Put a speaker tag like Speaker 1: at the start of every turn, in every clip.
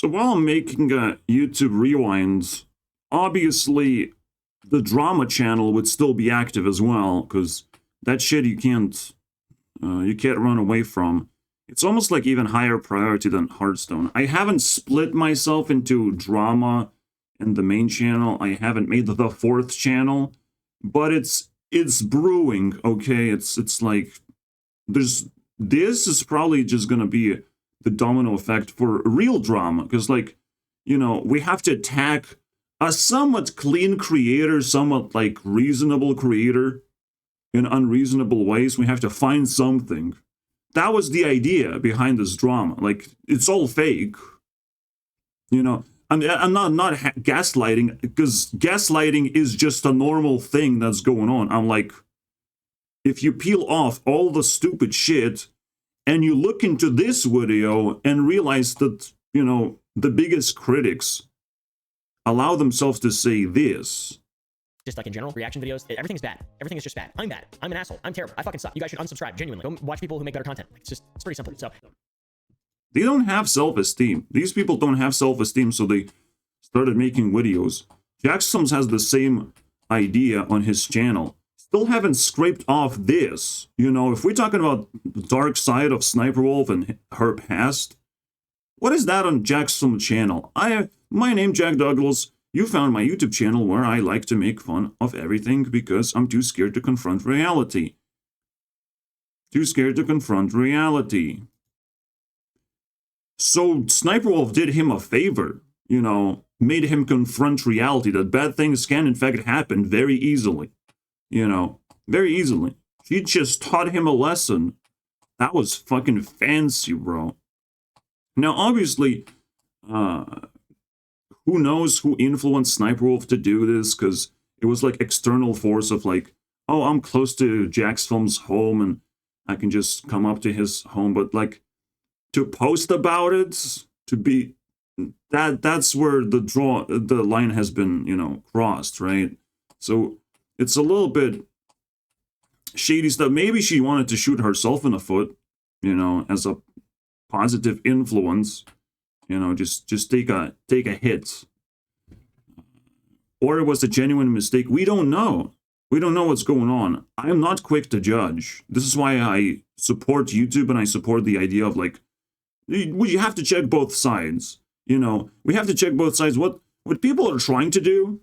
Speaker 1: So while I'm making YouTube rewinds, obviously the drama channel would still be active as well, because that shit you can't run away from. It's almost like even higher priority than Hearthstone. I haven't split myself into drama and the main channel. I haven't made the fourth channel, but it's brewing. Okay, it's like this is probably just gonna be the domino effect for real drama, because like, you know, we have to attack a somewhat clean creator, somewhat like reasonable creator in unreasonable ways. We have to find something. That was the idea behind this drama. Like, it's all fake, you know. I'm not gaslighting, because gaslighting is just a normal thing that's going on. I'm like, if you peel off all the stupid shit and you look into this video and realize that, you know, the biggest critics allow themselves to say this.
Speaker 2: Just like in general, reaction videos, everything's bad. Everything is just bad. I'm bad. I'm an asshole. I'm terrible. I fucking suck. You guys should unsubscribe. Genuinely. Go watch people who make better content. It's pretty simple. So
Speaker 1: they don't have self-esteem. These people don't have self-esteem, so they started making videos. Jacksons has the same idea on his channel. Still haven't scraped off this. You know, if we're talking about the dark side of SSniperwolf and her past, what is that on Jackson's channel? My name Jack Douglas. You found my YouTube channel where I like to make fun of everything because I'm too scared to confront reality. Too scared to confront reality. So SSniperwolf did him a favor, you know, made him confront reality, that bad things can in fact happen very easily. You know, very easily. She just taught him a lesson. That was fucking fancy, bro. Now, obviously, who knows who influenced SSniperwolf to do this, because it was like external force of like, oh, I'm close to Jack's Film's home and I can just come up to his home. But like, to post about it, to be, that's where the line has been, you know, crossed, right? So it's a little bit shady stuff. Maybe she wanted to shoot herself in the foot, you know, as a positive influence, you know, just take a hit. Or it was a genuine mistake. We don't know. We don't know what's going on. I'm not quick to judge. This is why I support YouTube and I support the idea of like, you have to check both sides. You know, we have to check both sides. What people are trying to do,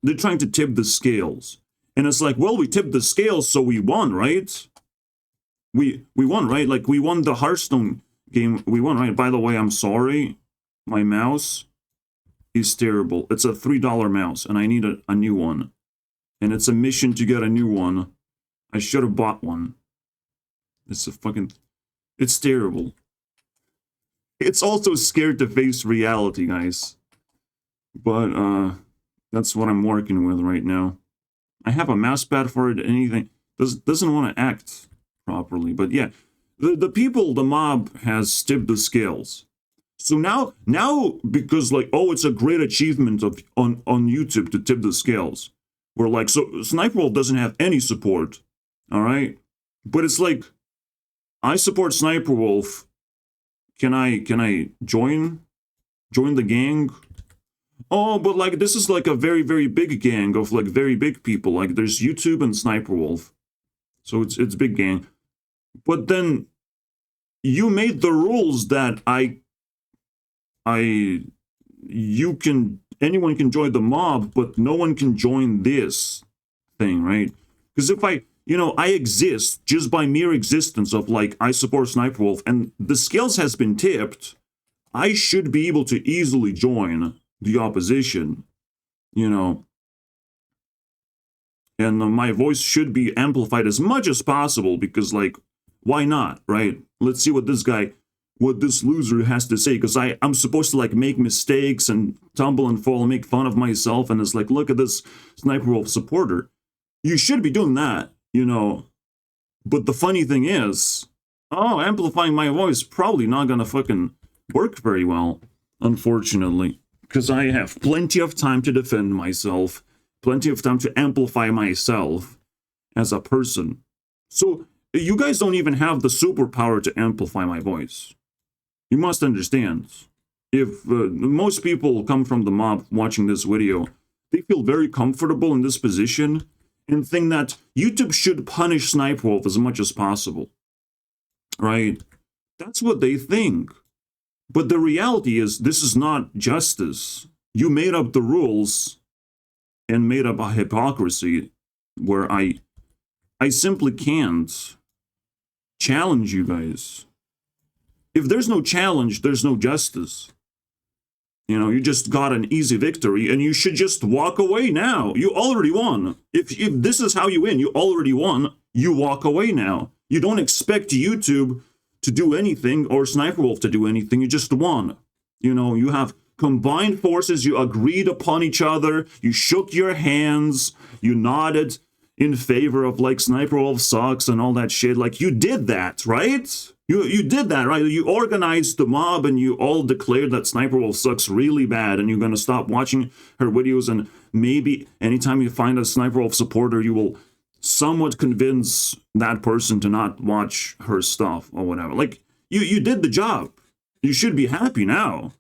Speaker 1: they're trying to tip the scales. And it's like, well, we tipped the scales, so we won, right? We won, right? Like, we won the Hearthstone game. We won, right? By the way, I'm sorry. My mouse is terrible. It's a $3 mouse, and I need a new one. And it's a mission to get a new one. I should have bought one. It's terrible. It's also scared to face reality, guys. But, that's what I'm working with right now. I have a mouse pad for it, anything. Doesn't want to act properly. But yeah, the mob has tipped the scales. So now because like, oh, it's a great achievement on YouTube to tip the scales. We're like, so SSniperwolf doesn't have any support. All right? But it's like, I support SSniperwolf. Can I join the gang? Oh, but like, this is like a very, very big gang of like very big people. Like, there's YouTube and SSniperwolf. So it's big gang. But then you made the rules that anyone can join the mob, but no one can join this thing, right? Because if I exist just by mere existence of like, I support SSniperwolf and the scales has been tipped, I should be able to easily join the opposition, you know, and my voice should be amplified as much as possible, because like, why not, right? Let's see what this loser has to say, because I'm supposed to like make mistakes and tumble and fall and make fun of myself, and it's like, look at this SSniperwolf supporter. You should be doing that, you know. But the funny thing is, amplifying my voice probably not gonna fucking work very well, unfortunately. Because I have plenty of time to defend myself, plenty of time to amplify myself as a person. So you guys don't even have the superpower to amplify my voice. You must understand. if most people come from the mob watching this video, they feel very comfortable in this position and think that YouTube should punish SSniperwolf as much as possible, right? That's what they think. But the reality is, this is not justice. You made up the rules and made up a hypocrisy where I simply can't challenge you guys. If there's no challenge, there's no justice. You know, you just got an easy victory and you should just walk away now. You already won. If this is how you win, you already won. You walk away now. You don't expect YouTube to do anything or SSniperwolf to do anything. You just won. You know, you have combined forces. You agreed upon each other. You shook your hands. You nodded in favor of like SSniperwolf sucks and all that shit. Like, you did that, right? You did that, right? You organized the mob and you all declared that SSniperwolf sucks really bad and you're going to stop watching her videos, and maybe anytime you find a SSniperwolf supporter, you will somewhat convince that person to not watch her stuff or whatever. Like, you did the job. You should be happy now.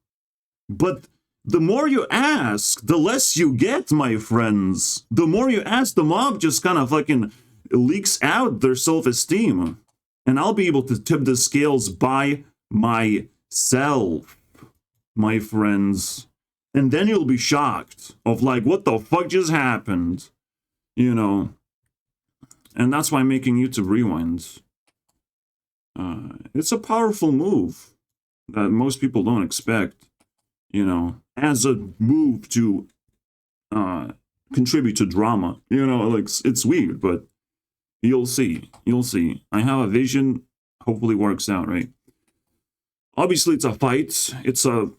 Speaker 1: But the more you ask, the less you get, my friends. The more you ask, the mob just kind of fucking leaks out their self-esteem. And I'll be able to tip the scales by myself, my friends. And then you'll be shocked of like, what the fuck just happened? You know. And that's why making YouTube Rewind. It's a powerful move that most people don't expect. You know, as a move to contribute to drama. You know, like, it's weird, but you'll see. You'll see. I have a vision. Hopefully works out, right? Obviously, it's a fight. It's a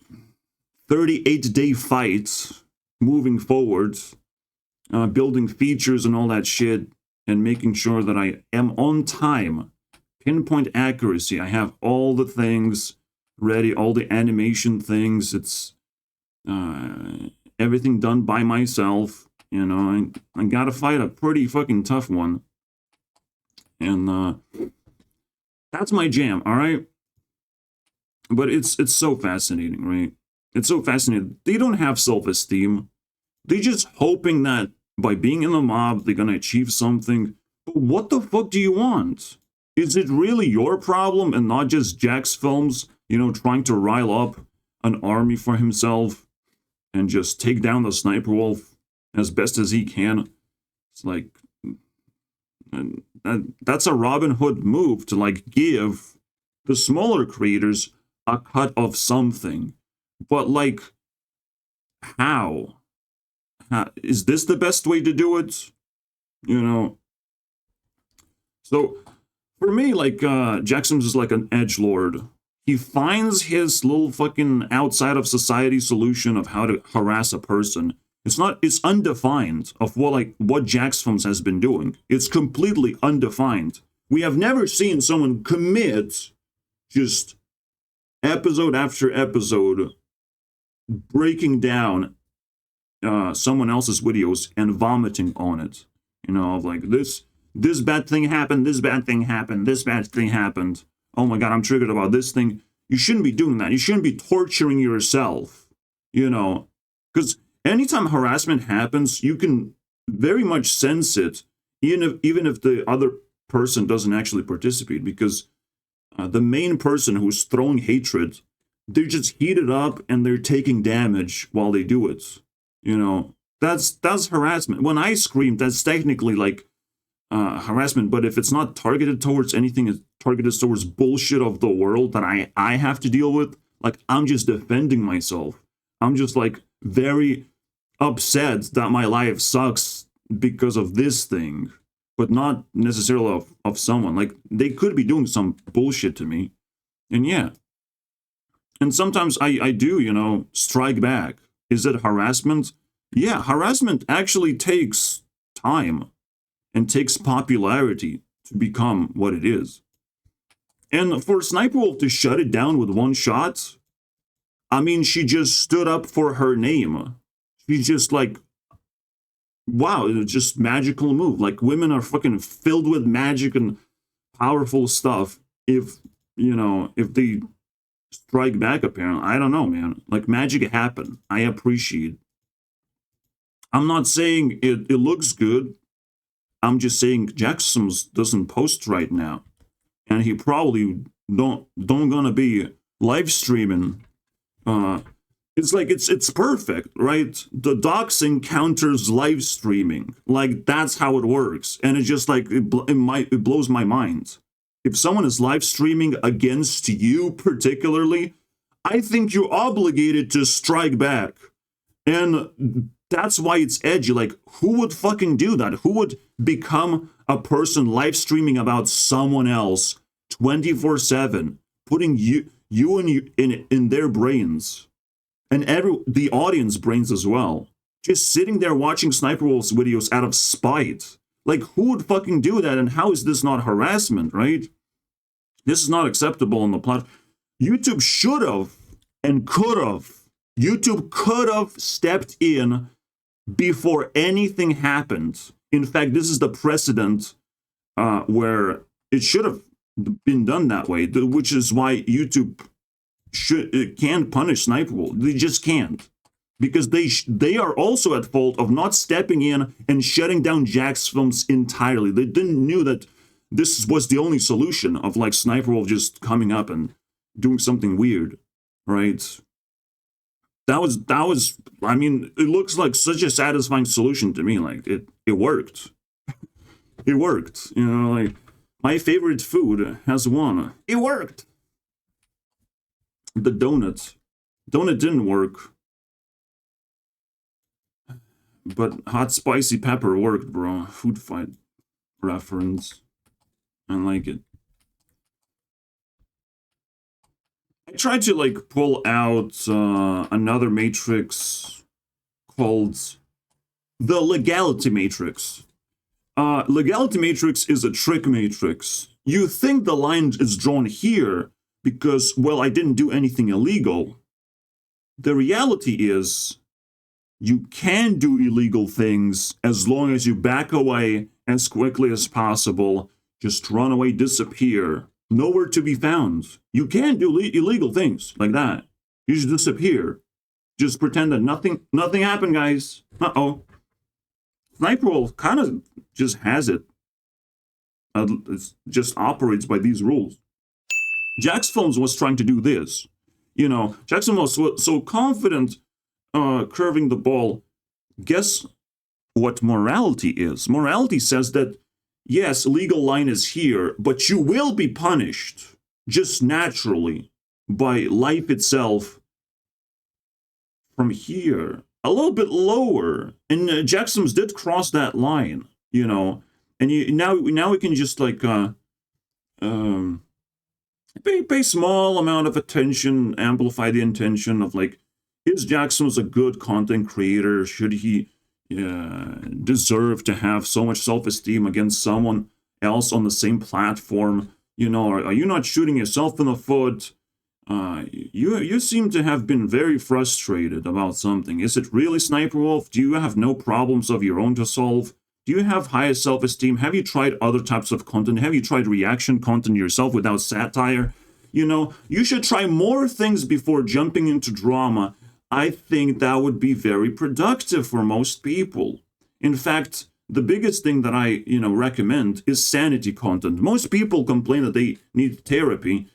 Speaker 1: 38-day fight moving forward, building features and all that shit, and making sure that I am on time. Pinpoint accuracy. I have all the things ready, all the animation things. It's everything done by myself. You know, I gotta fight a pretty fucking tough one. And that's my jam, all right? But it's so fascinating, right? It's so fascinating. They don't have self-esteem. They're just hoping that by being in the mob, they're gonna achieve something. But what the fuck do you want? Is it really your problem and not just Jack's Films, you know, trying to rile up an army for himself and just take down the SSniperwolf as best as he can? It's like, that's a Robin Hood move to like give the smaller creators a cut of something. But like, how is this the best way to do it? You know. So for me, like, Jackson's is like an edgelord. He finds his little fucking outside of society solution of how to harass a person. It's undefined of what Jack's Films has been doing. It's completely undefined. We have never seen someone commit just episode after episode breaking down someone else's videos and vomiting on it. You know, like this bad thing happened, this bad thing happened, this bad thing happened. Oh my god, I'm triggered about this thing. You shouldn't be doing that. You shouldn't be torturing yourself. You know, because anytime harassment happens, you can very much sense it, even if the other person doesn't actually participate, because the main person who's throwing hatred, they're just heated up and they're taking damage while they do it. You know, that's harassment. When I scream, that's technically like harassment, but if it's not targeted towards anything, it's targeted towards bullshit of the world that I have to deal with, like, I'm just defending myself. I'm just like very upset that my life sucks because of this thing, but not necessarily of someone. Like, they could be doing some bullshit to me. And yeah. And sometimes I do, you know, strike back. Is it harassment? Yeah, harassment actually takes time and takes popularity to become what it is. And for SSniperwolf to shut it down with one shot, I mean, she just stood up for her name. She's just like, wow, it's just magical move. Like, women are fucking filled with magic and powerful stuff if, you know, if they strike back, apparently. I don't know, man. Like, magic happen. I appreciate. I'm not saying it looks good. I'm just saying Jackson's doesn't post right now. And he probably don't gonna be live streaming. It's like it's perfect, right? The doxing counters live streaming. Like, that's how it works. And it's just like it blows my mind. If someone is live streaming against you particularly, I think you're obligated to strike back. And that's why it's edgy. Like, who would fucking do that? Who would become a person live streaming about someone else 24/7, putting you in their brains and the audience brains as well, just sitting there watching Sniperwolf's videos out of spite? Like, who would fucking do that? And how is this not harassment, right? This is not acceptable on the platform. YouTube should have and could have. YouTube could have stepped in before anything happened. In fact, this is the precedent where it should have been done that way, which is why YouTube can't punish Sniperwolf. They just can't, because they are also at fault of not stepping in and shutting down Jack's films entirely. They didn't knew that this was the only solution of like Sniperwolf just coming up and doing something weird, right? That was. I mean, it looks like such a satisfying solution to me. Like it worked. It worked. You know, like my favorite food has won. It worked. The donut didn't work, but hot spicy pepper worked, bro. Food fight reference. I like it. I tried to like pull out another matrix called the legality matrix. Legality matrix is a trick matrix. You think the line is drawn here because, well, I didn't do anything illegal. The reality is you can do illegal things as long as you back away as quickly as possible. Just run away, disappear. Nowhere to be found. You can do illegal things like that. You just disappear. Just pretend that nothing happened, guys. Uh-oh. Sniperwolf kind of just has it. It just operates by these rules. Jack's Films was trying to do this. You know, Jackson was so confident curving the ball. Guess what morality is? Morality says that, yes, legal line is here, but you will be punished just naturally by life itself from here, a little bit lower. And Jackson's did cross that line, you know. And now we can just like pay small amount of attention, amplify the intention of like, is Jackson's a good content creator? Should he deserve to have so much self-esteem against someone else on the same platform? You know, are you not shooting yourself in the foot? You seem to have been very frustrated about something. Is it really Sniperwolf? Do you have no problems of your own to solve? Do you have higher self-esteem? Have you tried other types of content? Have you tried reaction content yourself without satire? You know, you should try more things before jumping into drama. I think that would be very productive for most people. In fact, the biggest thing that I, recommend is sanity content. Most people complain that they need therapy,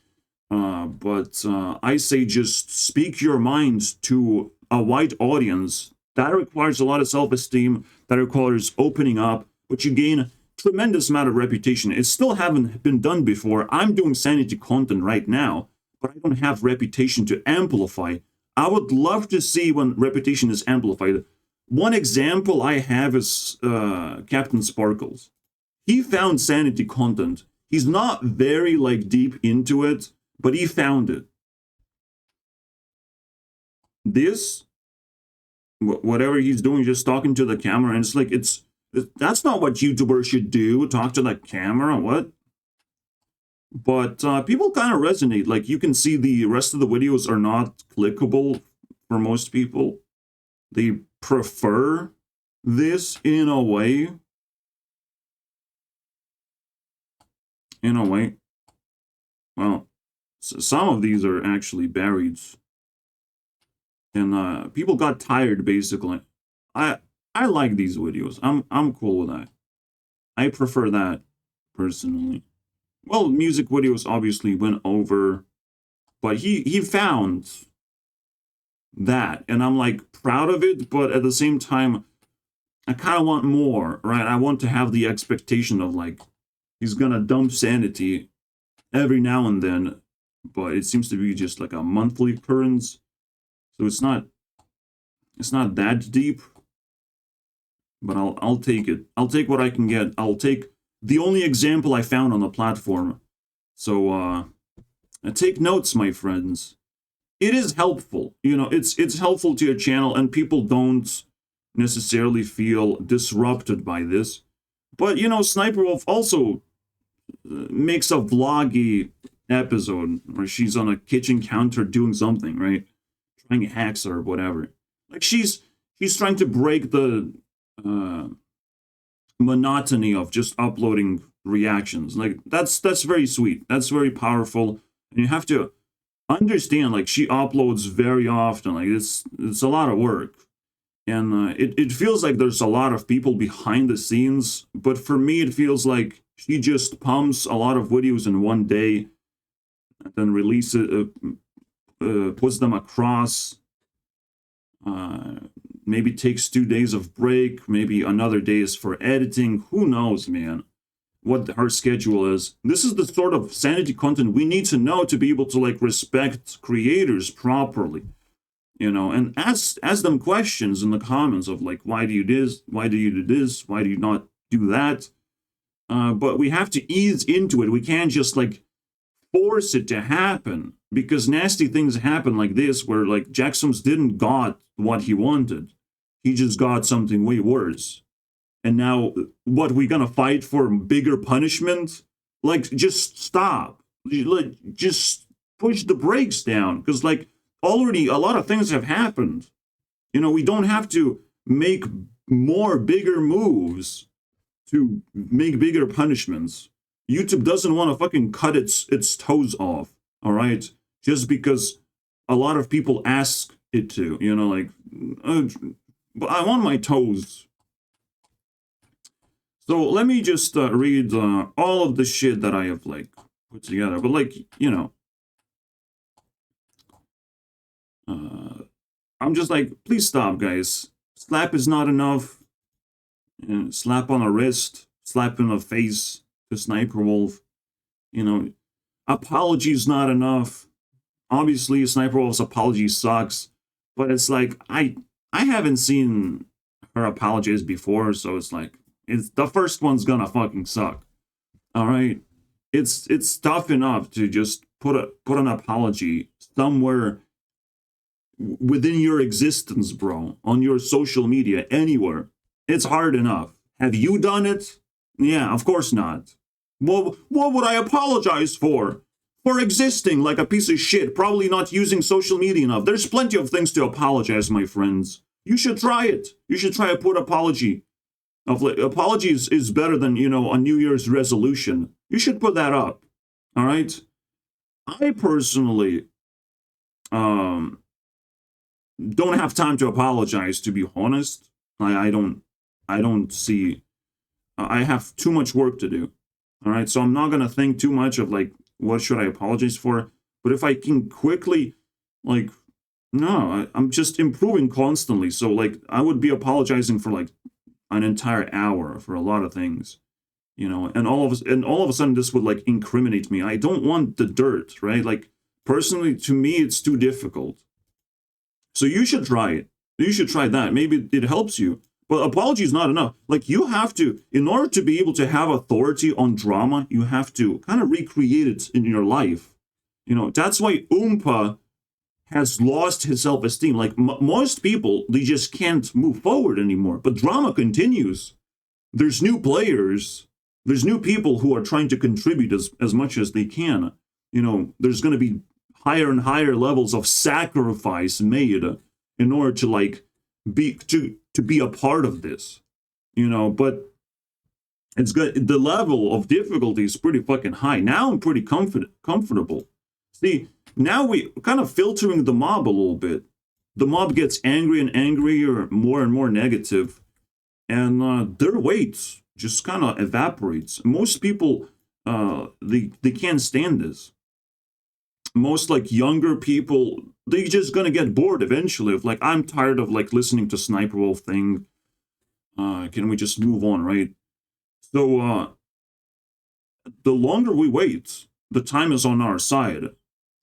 Speaker 1: but I say just speak your mind to a wide audience. That requires a lot of self-esteem. That requires opening up, but you gain a tremendous amount of reputation. It still haven't been done before. I'm doing sanity content right now, but I don't have reputation to amplify. I would love to see when reputation is amplified. One example I have is Captain Sparkles. He found sanity content. He's not very deep into it, but he found it. This, whatever he's doing, just talking to the camera, and that's not what YouTubers should do. Talk to the camera, what? But people kind of resonate. Like, you can see the rest of the videos are not clickable for most people. They prefer this in a way. In a way. Well, some of these are actually buried, and people got tired basically. I like these videos. I'm cool with that. I prefer that personally. Well, music videos obviously went over, but he found that, and I'm like proud of it, but at the same time I kind of want more, right? I want to have the expectation of like he's gonna dump sanity every now and then, but it seems to be just like a monthly occurrence, so it's not that deep. But I'll take it. I'll take what I can get. I'll take the only example I found on the platform. So take notes, my friends. It is helpful. You know, it's helpful to your channel, and people don't necessarily feel disrupted by this. But you know, SSniperwolf also makes a vloggy episode where she's on a kitchen counter doing something, right? Trying hacks or whatever. Like she's trying to break the monotony of just uploading reactions. Like that's very sweet. That's very powerful. And you have to understand, like she uploads very often. Like it's a lot of work. And it feels like there's a lot of people behind the scenes, but for me it feels like she just pumps a lot of videos in one day, and then releases puts them across, maybe takes 2 days of break, maybe another day is for editing. Who knows, man, what her schedule is. This is the sort of sanity content we need to know to be able to like respect creators properly. You know, and ask them questions in the comments of like, why do you do this? Why do you do this? Why do you not do that? But we have to ease into it. We can't just like force it to happen, because nasty things happen like this, where like Jackson's didn't got what he wanted. He just got something way worse. And now what, we gonna fight for bigger punishment? Like, just stop. Like, just push the brakes down, because like already a lot of things have happened. You know, we don't have to make more bigger moves to make bigger punishments. YouTube doesn't want to fucking cut its toes off, all right? Just because a lot of people ask it to, you know, like, but I want my toes. So let me just read all of the shit that I have like put together. But like, you know, I'm just like, please stop, guys. Slap is not enough. Slap on a wrist, slap in the face to SSniperwolf. You know, apology is not enough. Obviously, SSniperwolf's apology sucks, but it's like I haven't seen her apologize before, so it's like the first one's gonna fucking suck. All right, it's tough enough to just put an apology somewhere within your existence, bro, on your social media, anywhere. It's hard enough. Have you done it? Yeah, of course not. Well, what would I apologize for? For existing like a piece of shit, probably not using social media enough. There's plenty of things to apologize, my friends. You should try it. You should try to put apology. Apology is better than, you know, a New Year's resolution. You should put that up. All right? I personally don't have time to apologize, to be honest. I don't see, I have too much work to do. All right, so I'm not gonna think too much of like, what should I apologize for? But if I can quickly, like, no, I'm just improving constantly. So like, I would be apologizing for like an entire hour for a lot of things, you know, and all of a sudden this would like incriminate me. I don't want the dirt, right? Like, personally, to me, it's too difficult. So you should try it. You should try that. Maybe it helps you. But apology is not enough. Like, you have to, in order to be able to have authority on drama, you have to kind of recreate it in your life. You know, that's why Oompa has lost his self-esteem. Like, most people, they just can't move forward anymore. But drama continues. There's new players. There's new people who are trying to contribute as much as they can. You know, there's going to be higher and higher levels of sacrifice made in order to, like, to be a part of this, you know. But it's good. The level of difficulty is pretty fucking high. Now I'm pretty comfortable. See, now we kind of filtering the mob a little bit. The mob gets angry and angrier, more and more negative, and their weight just kind of evaporates. Most people, they can't stand this. Most like younger people, they just gonna get bored eventually. Of like, I'm tired of like listening to Sniper Wolf thing. Can we just move on, right? So the longer we wait, the time is on our side.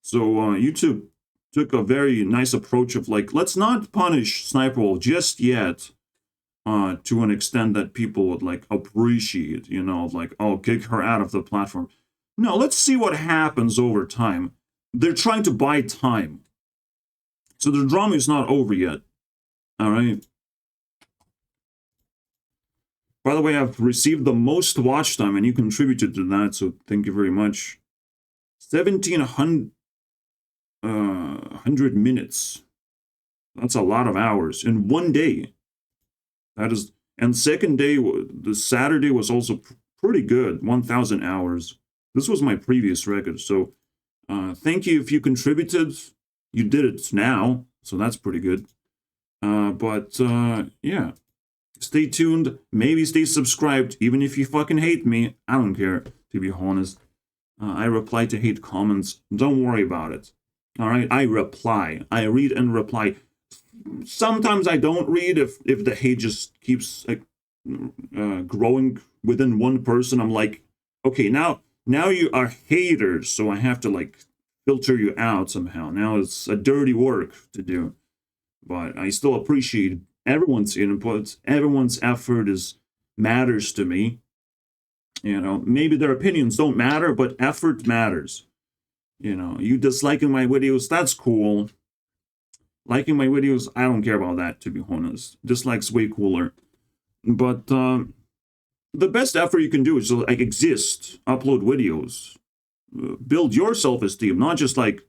Speaker 1: So YouTube took a very nice approach of like, let's not punish Sniper Wolf just yet, to an extent that people would like appreciate, you know, like, oh, kick her out of the platform. No, let's see what happens over time. They're trying to buy time. So the drama is not over yet. All right. By the way, I've received the most watch time, and you contributed to that, so thank you very much. 1,700 minutes. That's a lot of hours in one day. That is, and second day, the Saturday was also pretty good, 1,000 hours. This was my previous record, so thank you if you contributed. You did it now, so that's pretty good. But yeah. Stay tuned, maybe stay subscribed, even if you fucking hate me. I don't care, to be honest. I reply to hate comments. Don't worry about it. Alright, I reply. I read and reply. Sometimes I don't read if the hate just keeps growing within one person. I'm like, okay, now you are haters, so I have to like filter you out somehow. Now it's a dirty work to do. But I still appreciate everyone's input, everyone's effort matters to me. You know, maybe their opinions don't matter, but effort matters. You know, you disliking my videos, that's cool. Liking my videos, I don't care about that, to be honest. Dislikes way cooler. But the best effort you can do is to like exist, upload videos, build your self-esteem, not just like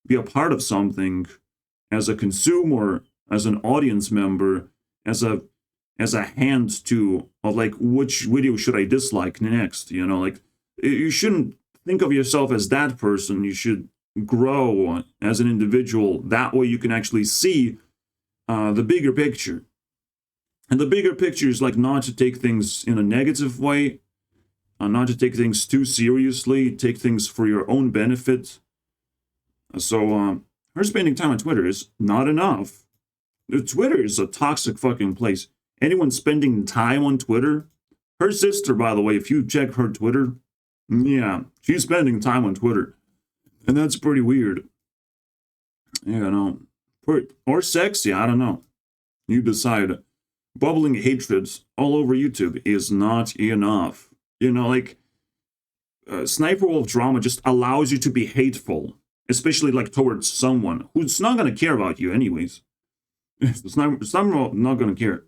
Speaker 1: be a part of something as a consumer, as an audience member, as a hand to like which video should I dislike next, you know, like you shouldn't think of yourself as that person. You should grow as an individual. That way you can actually see the bigger picture. And the bigger picture is like not to take things in a negative way, not to take things too seriously, take things for your own benefit. So her spending time on Twitter is not enough. Twitter is a toxic fucking place. Anyone spending time on Twitter, her sister, by the way, if you check her Twitter, yeah, she's spending time on Twitter. And that's pretty weird. You know, or sexy, I don't know. You decide. Bubbling hatreds all over YouTube is not enough. You know, like, Sniper Wolf drama just allows you to be hateful, especially like towards someone who's not going to care about you anyways. Sniper Wolf not going to care.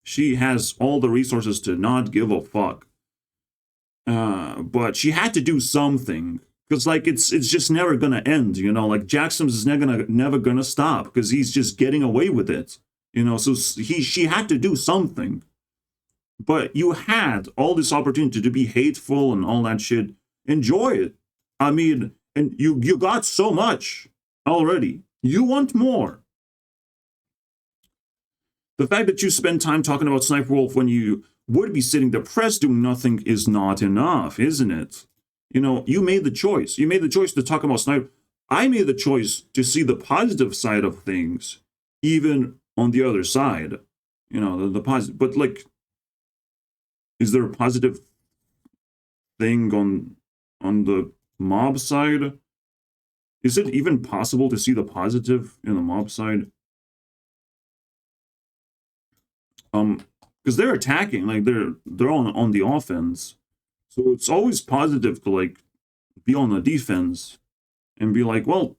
Speaker 1: She has all the resources to not give a fuck. But she had to do something. Because, like, it's just never going to end, you know? Like, Jackson's is never gonna stop because he's just getting away with it. You know, so she had to do something. But you had all this opportunity to be hateful and all that shit. Enjoy it. I mean, and you got so much already. You want more. The fact that you spend time talking about Sniper Wolf when you would be sitting depressed doing nothing is not enough, isn't it? You know, you made the choice. You made the choice to talk about Sniper. I made the choice to see the positive side of things, even on the other side. You know, the positive. But, like, is there a positive thing on the mob side? Is it even possible to see the positive in the mob side? Because they're attacking, like they're on the offense, so it's always positive to like be on the defense and be like, well,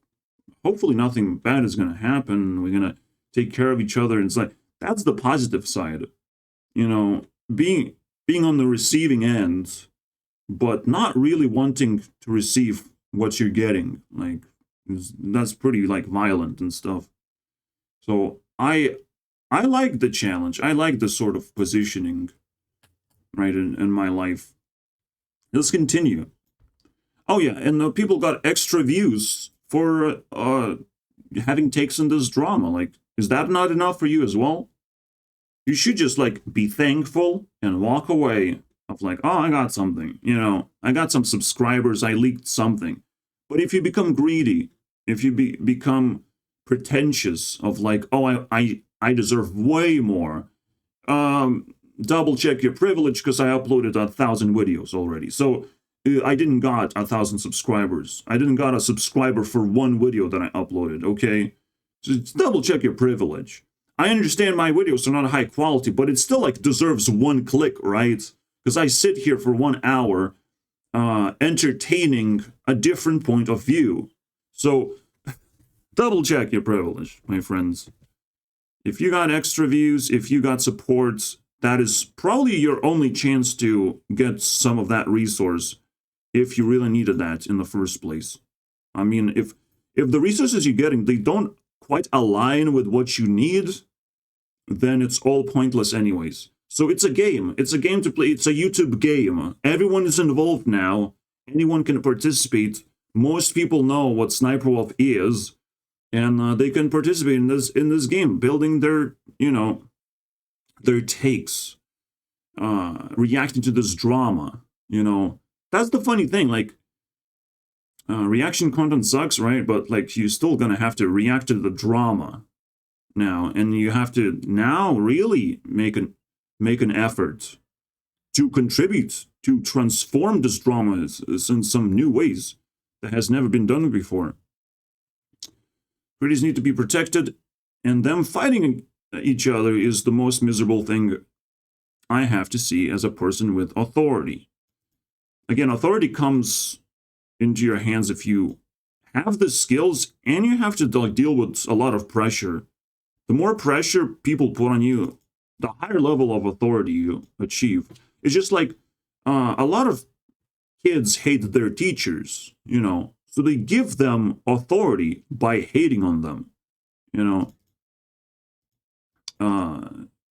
Speaker 1: hopefully nothing bad is gonna happen. We're gonna take care of each other. And it's like that's the positive side, you know, being on the receiving end, but not really wanting to receive what you're getting. Like that's pretty like violent and stuff. So I like the challenge. I like the sort of positioning, right, in my life. Let's continue. Oh, yeah, and people got extra views for having takes in this drama. Like, is that not enough for you as well? You should just like be thankful and walk away of like, oh, I got something, you know, I got some subscribers, I leaked something. But if you become greedy, if you become pretentious of like, oh, I deserve way more, double check your privilege because I uploaded 1,000 videos already. So I didn't got 1,000 subscribers. I didn't got a subscriber for one video that I uploaded, okay? Just double check your privilege. I understand my videos are not high quality, but it still like deserves one click, right? Because I sit here for 1 hour entertaining a different point of view. So double check your privilege, my friends. If you got extra views, if you got support, that is probably your only chance to get some of that resource if you really needed that in the first place. I mean, if the resources you're getting, they don't quite align with what you need, then it's all pointless anyways. So it's a game. It's a game to play. It's a YouTube game. Everyone is involved now. Anyone can participate. Most people know what SSniperwolf is, and they can participate in this game, building their, you know, their takes, reacting to this drama. You know, that's the funny thing. Like, reaction content sucks, right? But like, you're still gonna have to react to the drama now, and you have to now really make an effort to contribute to transform this drama in some new ways that has never been done before. Critics need to be protected, and them fighting each other is the most miserable thing I have to see as a person with authority. Again, authority comes into your hands if you have the skills and you have to like deal with a lot of pressure. The more pressure people put on you, the higher level of authority you achieve. It's just like a lot of kids hate their teachers, you know, so they give them authority by hating on them, you know,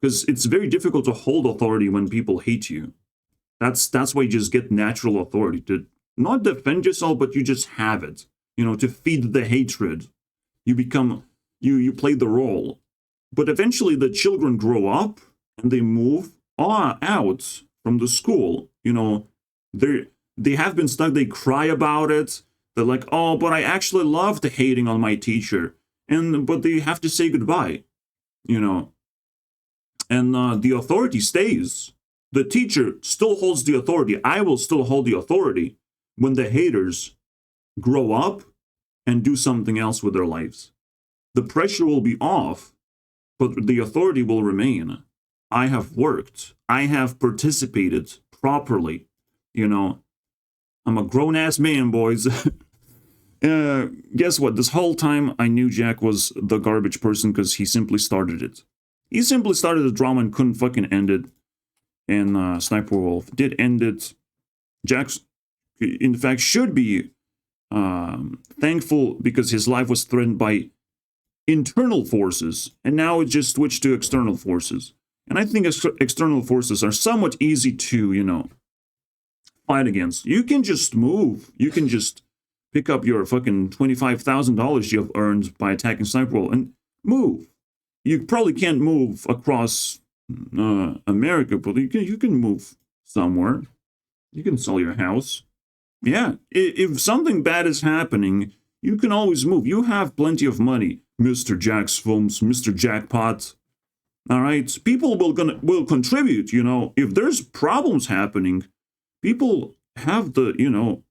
Speaker 1: because it's very difficult to hold authority when people hate you. That's why you just get natural authority to not defend yourself, but you just have it, you know, to feed the hatred. You become, you play the role. But eventually the children grow up and they move out from the school. You know, they have been stuck. They cry about it. They're like, oh, but I actually loved hating on my teacher. But they have to say goodbye, you know. And the authority stays. The teacher still holds the authority. I will still hold the authority when the haters grow up and do something else with their lives. The pressure will be off, but the authority will remain. I have worked. I have participated properly. You know, I'm a grown-ass man, boys. Guess what? This whole time I knew Jack was the garbage person because he simply started it. He simply started the drama and couldn't fucking end it. And SSniperwolf did end it. Jack, in fact, should be thankful because his life was threatened by internal forces, and now it just switched to external forces. And I think external forces are somewhat easy to, you know, fight against. You can just move. You can just pick up your fucking $25,000 you have earned by attacking SSniperwolf and move. You probably can't move across America, but you can move somewhere. You can sell your house. Yeah, if something bad is happening, you can always move. You have plenty of money, Mr. Jack's Films, Mr. Jackpot. All right, people will contribute. You know, if there's problems happening, people have the, you know,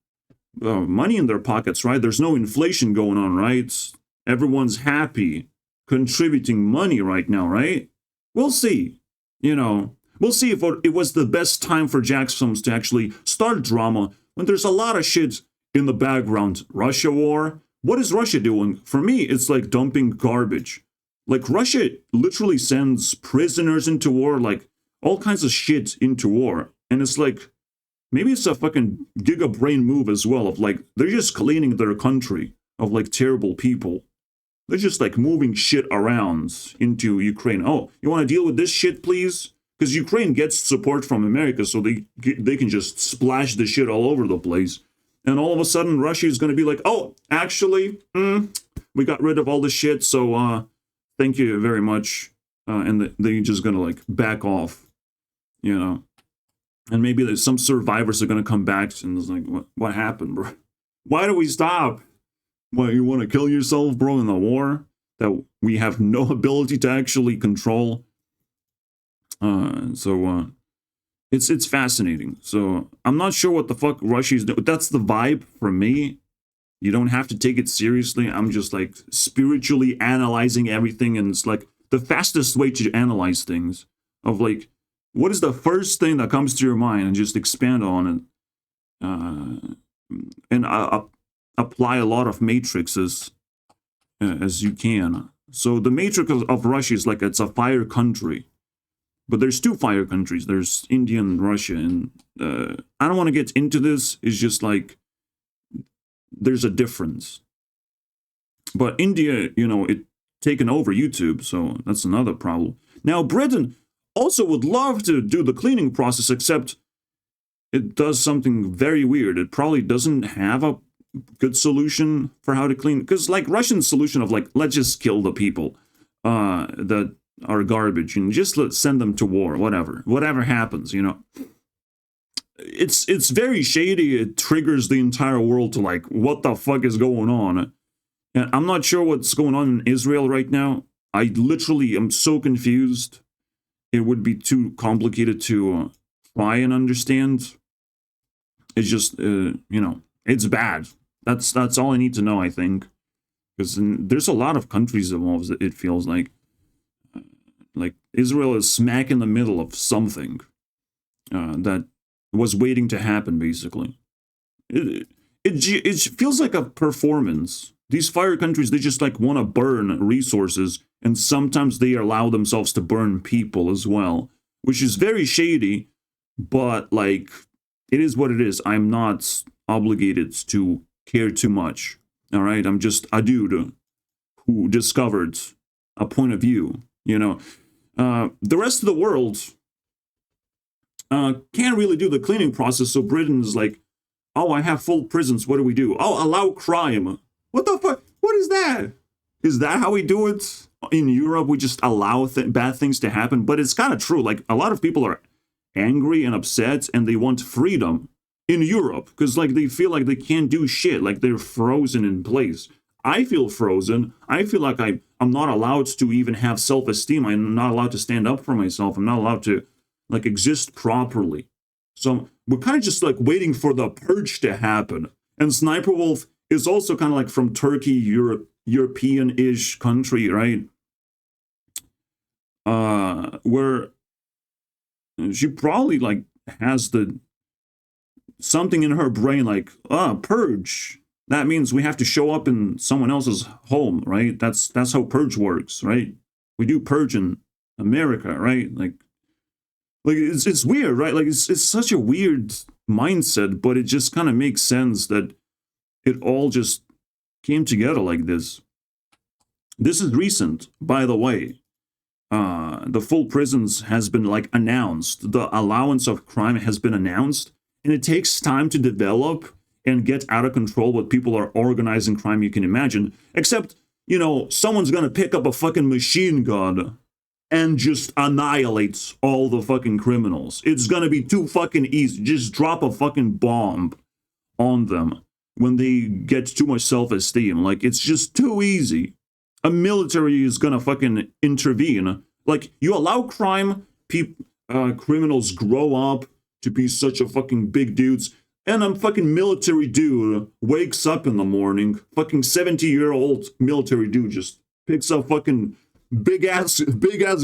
Speaker 1: money in their pockets, right? There's no inflation going on, right? Everyone's happy, contributing money right now, right? We'll see. You know, we'll see if it was the best time for Jack's Films to actually start drama when there's a lot of shit in the background. Russia war. What is Russia doing? For me, it's like dumping garbage. Like, Russia literally sends prisoners into war, like all kinds of shit into war. And it's like, maybe it's a fucking giga brain move as well, of like, they're just cleaning their country of like terrible people. They're just like moving shit around into Ukraine. Oh, you want to deal with this shit, please? Because Ukraine gets support from America, so they can just splash the shit all over the place. And all of a sudden, Russia is going to be like, oh, actually, we got rid of all the shit, so thank you very much. And they're just going to, like, back off, you know. And maybe there's some survivors are going to come back and it's like, what happened, bro? Why do we stop? What, you want to kill yourself, bro, in the war that we have no ability to actually control? It's fascinating. So I'm not sure what the fuck Russia's doing. That's the vibe for me. You don't have to take it seriously. I'm just like spiritually analyzing everything, and it's like the fastest way to analyze things of like, what is the first thing that comes to your mind, and just expand on it. And apply a lot of matrices as you can. So the matrix of Russia is like it's a fire country. But there's two fire countries. There's India and Russia. And I don't want to get into this. It's just like there's a difference. But India, you know, it taken over YouTube. So that's another problem. Now, Britain also would love to do the cleaning process, except it does something very weird. It probably doesn't have a good solution for how to clean. Because like Russian solution of like, let's just kill the people that are garbage and just let's send them to war, whatever happens, you know. It's very shady. It triggers the entire world to like, what the fuck is going on? And I'm not sure what's going on in Israel right now. I literally am so confused. It would be too complicated to try and understand. It's just, you know, it's bad. That's all I need to know, I think. Because there's a lot of countries involved, it feels like. Like, Israel is smack in the middle of something that was waiting to happen, basically. It feels like a performance. These fire countries, they just, like, want to burn resources, and sometimes they allow themselves to burn people as well, which is very shady, but, like, it is what it is. I'm not obligated to care too much, all right? I'm just a dude who discovered a point of view, you know? The rest of the world can't really do the cleaning process, so Britain is like, oh, I have full prisons, what do we do? Oh, allow crime. What the fuck? What is that? Is that how we do it? In Europe, we just allow bad things to happen, but it's kind of true. Like, a lot of people are angry and upset, and they want freedom in Europe, because, like, they feel like they can't do shit, like they're frozen in place. I feel frozen. I feel like I'm not allowed to even have self-esteem. I'm not allowed to stand up for myself. I'm not allowed to, like, exist properly. So we're kind of just, like, waiting for the purge to happen. And SSniperwolf is also kind of, like, from Turkey, European-ish country, right? Where she probably, like, has something in her brain, like, purge. That means we have to show up in someone else's home, right? That's how purge works, right? We do purge in America, right? Like it's weird, right? Like it's such a weird mindset, but it just kind of makes sense that it all just came together like this. This is recent, by the way. The full prisons has been like announced. The allowance of crime has been announced, and it takes time to develop and get out of control what people are organizing crime you can imagine. Except, you know, someone's gonna pick up a fucking machine gun and just annihilates all the fucking criminals. It's gonna be too fucking easy. Just drop a fucking bomb on them when they get too much self-esteem. Like, it's just too easy. A military is gonna fucking intervene. Like, you allow crime, criminals grow up to be such a fucking big dudes, and a fucking military dude wakes up in the morning, fucking 70-year-old military dude just picks up fucking big ass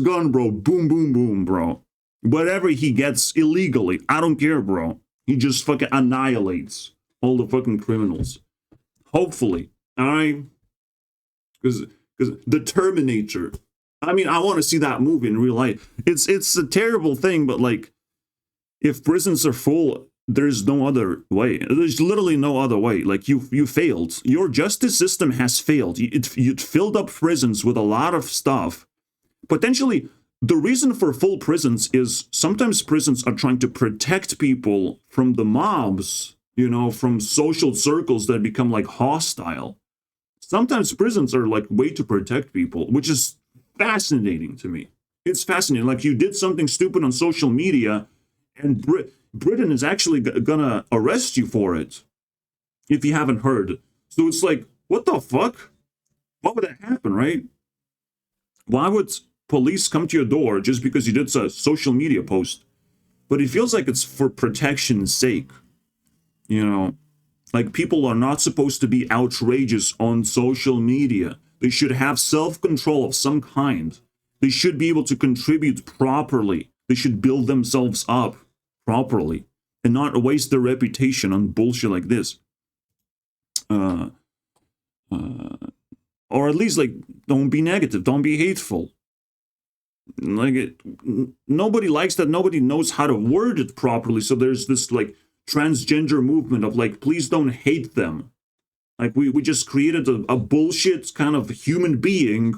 Speaker 1: gun, bro. Boom, boom, boom, bro. Whatever he gets illegally, I don't care, bro. He just fucking annihilates all the fucking criminals. Hopefully, all right? Because the Terminator. I mean, I want to see that movie in real life. It's a terrible thing, but like, if prisons are full, there's no other way. There's literally no other way. Like, you failed. Your justice system has failed. It filled up prisons with a lot of stuff. Potentially, the reason for full prisons is sometimes prisons are trying to protect people from the mobs you know, from social circles that become like hostile. Sometimes prisons are like way to protect people, which is fascinating to me. It's fascinating. Like you did something stupid on social media, and Britain is actually gonna arrest you for it, if you haven't heard. So it's like, what the fuck? Why would that happen, right? Why would police come to your door just because you did a social media post? But it feels like it's for protection's sake. You know, like people are not supposed to be outrageous on social media. They should have self-control of some kind. They should be able to contribute properly. They should build themselves up properly and not waste their reputation on bullshit like this. Or at least, like, don't be negative. Don't be hateful. Like, nobody likes that. Nobody knows how to word it properly. So there's this, like, transgender movement of, like, please don't hate them. Like, we just created a bullshit kind of human being,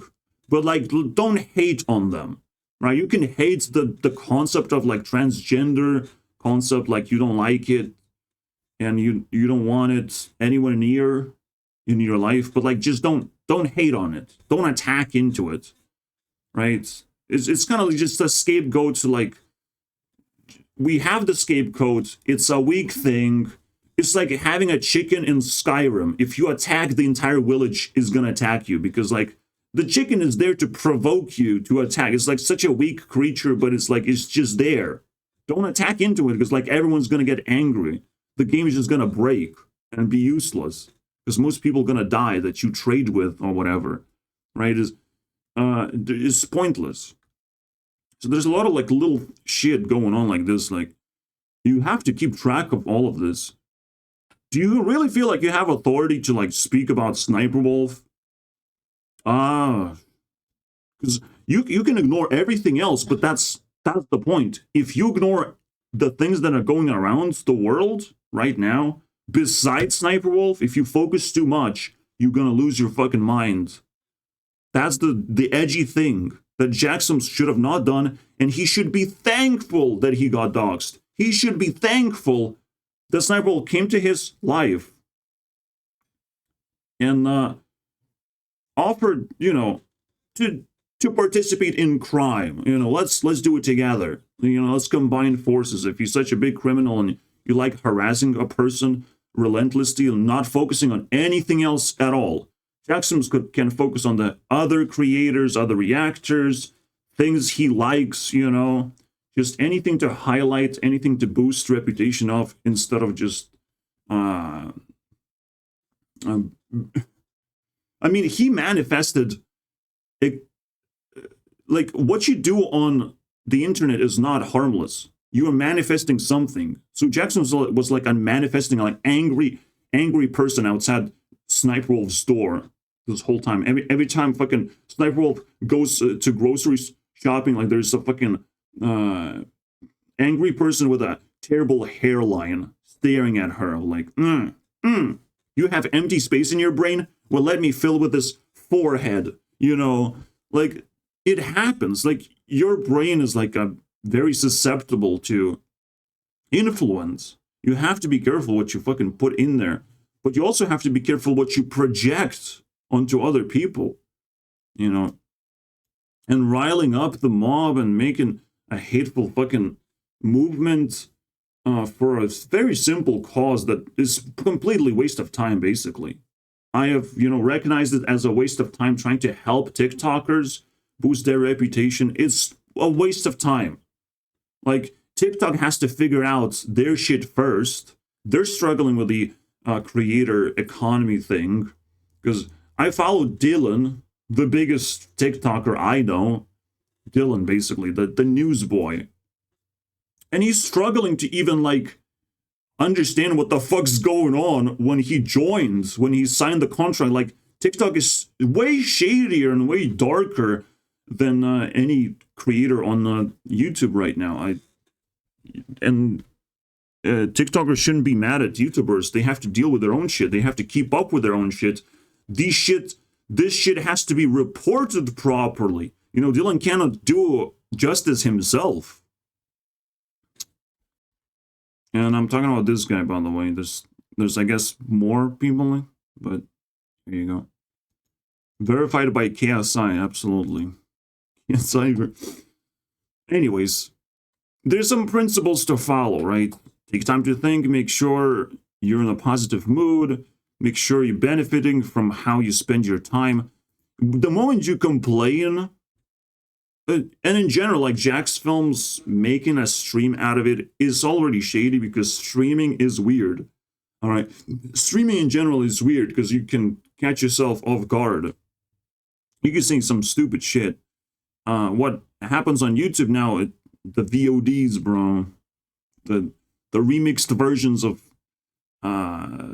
Speaker 1: but, like, don't hate on them, right? You can hate the concept of, like, transgender concept, like, you don't like it, and you don't want it anywhere near in your life, but, like, just don't hate on it. Don't attack into it, right? It's kind of like just a scapegoat to, like, we have the scapegoat, it's a weak thing. It's like having a chicken in Skyrim. If you attack, the entire village is gonna attack you, because, like, the chicken is there to provoke you to attack. It's like such a weak creature, but it's like, it's just there. Don't attack into it, because, like, everyone's gonna get angry. The game is just gonna break and be useless, because most people are gonna die that you trade with or whatever, right? Is pointless. So there's a lot of, like, little shit going on like this. Like, you have to keep track of all of this. Do you really feel like you have authority to, like, speak about SSniperwolf? Because you can ignore everything else, but that's the point. If you ignore the things that are going around the world right now, besides SSniperwolf, if you focus too much, you're gonna lose your fucking mind. That's the edgy thing that Jackson should have not done, and he should be thankful that he got doxxed. He should be thankful that SSniperwolf came to his life and offered, you know, to participate in crime. You know, let's do it together. You know, let's combine forces. If you're such a big criminal and you like harassing a person relentlessly and not focusing on anything else at all, Jackson can focus on the other creators, other reactors, things he likes, you know, just anything to highlight, anything to boost reputation of, instead of just, I mean, he manifested, like, what you do on the internet is not harmless. You are manifesting something. So Jackson was like a manifesting, like, angry person outside SSniperwolf's door this whole time. Every time fucking SSniperwolf goes to grocery shopping, like, there's a fucking angry person with a terrible hairline staring at her, like, you have empty space in your brain? Well, let me fill with this forehead, you know? Like, it happens. Like, your brain is, like, a very susceptible to influence. You have to be careful what you fucking put in there, but you also have to be careful what you project onto other people, you know? And riling up the mob and making a hateful fucking movement for a very simple cause that is completely waste of time, basically. I have, you know, recognized it as a waste of time trying to help TikTokers boost their reputation. It's a waste of time. Like, TikTok has to figure out their shit first. They're struggling with the creator economy thing, because I follow Dylan, the biggest TikToker I know. Dylan, basically, the newsboy. And he's struggling to even, like, understand what the fuck's going on when he joins, when he signed the contract. Like, TikTok is way shadier and way darker than any creator on YouTube right now. TikTokers shouldn't be mad at YouTubers. They have to deal with their own shit. They have to keep up with their own shit. This shit has to be reported properly. You know, Dylan cannot do justice himself. And I'm talking about this guy, by the way. There's I guess more people, but there you go. Verified by KSI, absolutely. KSI. Anyways, there's some principles to follow, right? Take time to think, make sure you're in a positive mood, make sure you're benefiting from how you spend your time. The moment you complain, and in general, like Jack's Films making a stream out of it is already shady because streaming is weird. All right, streaming in general is weird because you can catch yourself off guard. You can say some stupid shit. What happens on YouTube now? The VODs, bro. The remixed versions of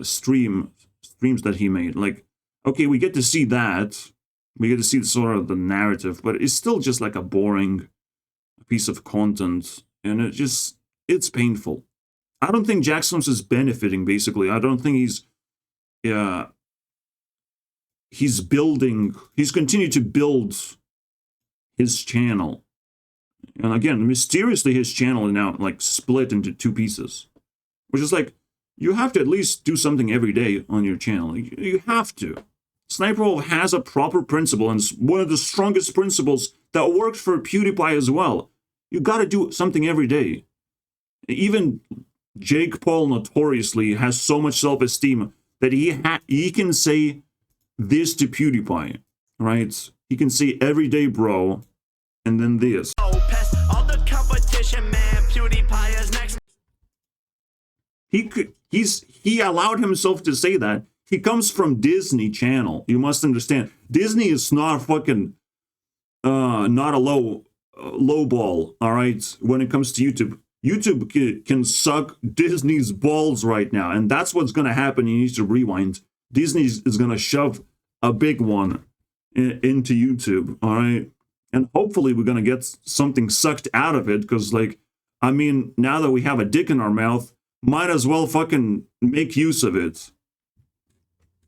Speaker 1: streams that he made. Like, okay, we get to see that. We get to see sort of the narrative, but it's still just like a boring piece of content, and it's painful. I don't think Jack Slims is benefiting, basically. I don't think he's continued to build his channel. And again, mysteriously, his channel is now like split into two pieces, which is like, you have to at least do something every day on your channel. You have to. SSniperwolf has a proper principle, and it's one of the strongest principles that worked for PewDiePie as well. You gotta do something every day. Even Jake Paul notoriously has so much self-esteem that he can say this to PewDiePie, right? He can say every day, bro, and then this.
Speaker 3: All the competition, man. PewDiePie is next.
Speaker 1: He allowed himself to say that. He comes from Disney Channel. You must understand. Disney is not fucking not a low ball, all right? When it comes to YouTube, YouTube can suck Disney's balls right now, and that's what's gonna happen. You need to rewind. Disney is gonna shove a big one into YouTube, all right? And hopefully we're gonna get something sucked out of it, because, like, I mean, now that we have a dick in our mouth, might as well fucking make use of it.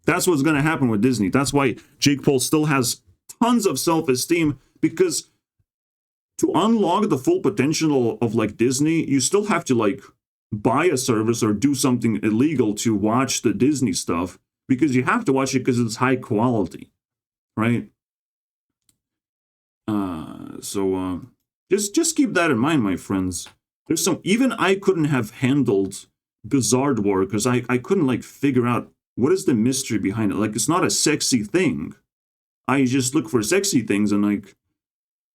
Speaker 1: That's what's gonna happen with Disney. That's why Jake Paul still has tons of self-esteem, because to unlock the full potential of like Disney, you still have to like buy a service or do something illegal to watch the Disney stuff, because you have to watch it because it's high quality, right? Just keep that in mind, my friends. There's some, even I couldn't have handled Bizarre War because I couldn't like figure out what is the mystery behind it. Like, it's not a sexy thing. I just look for sexy things, and like,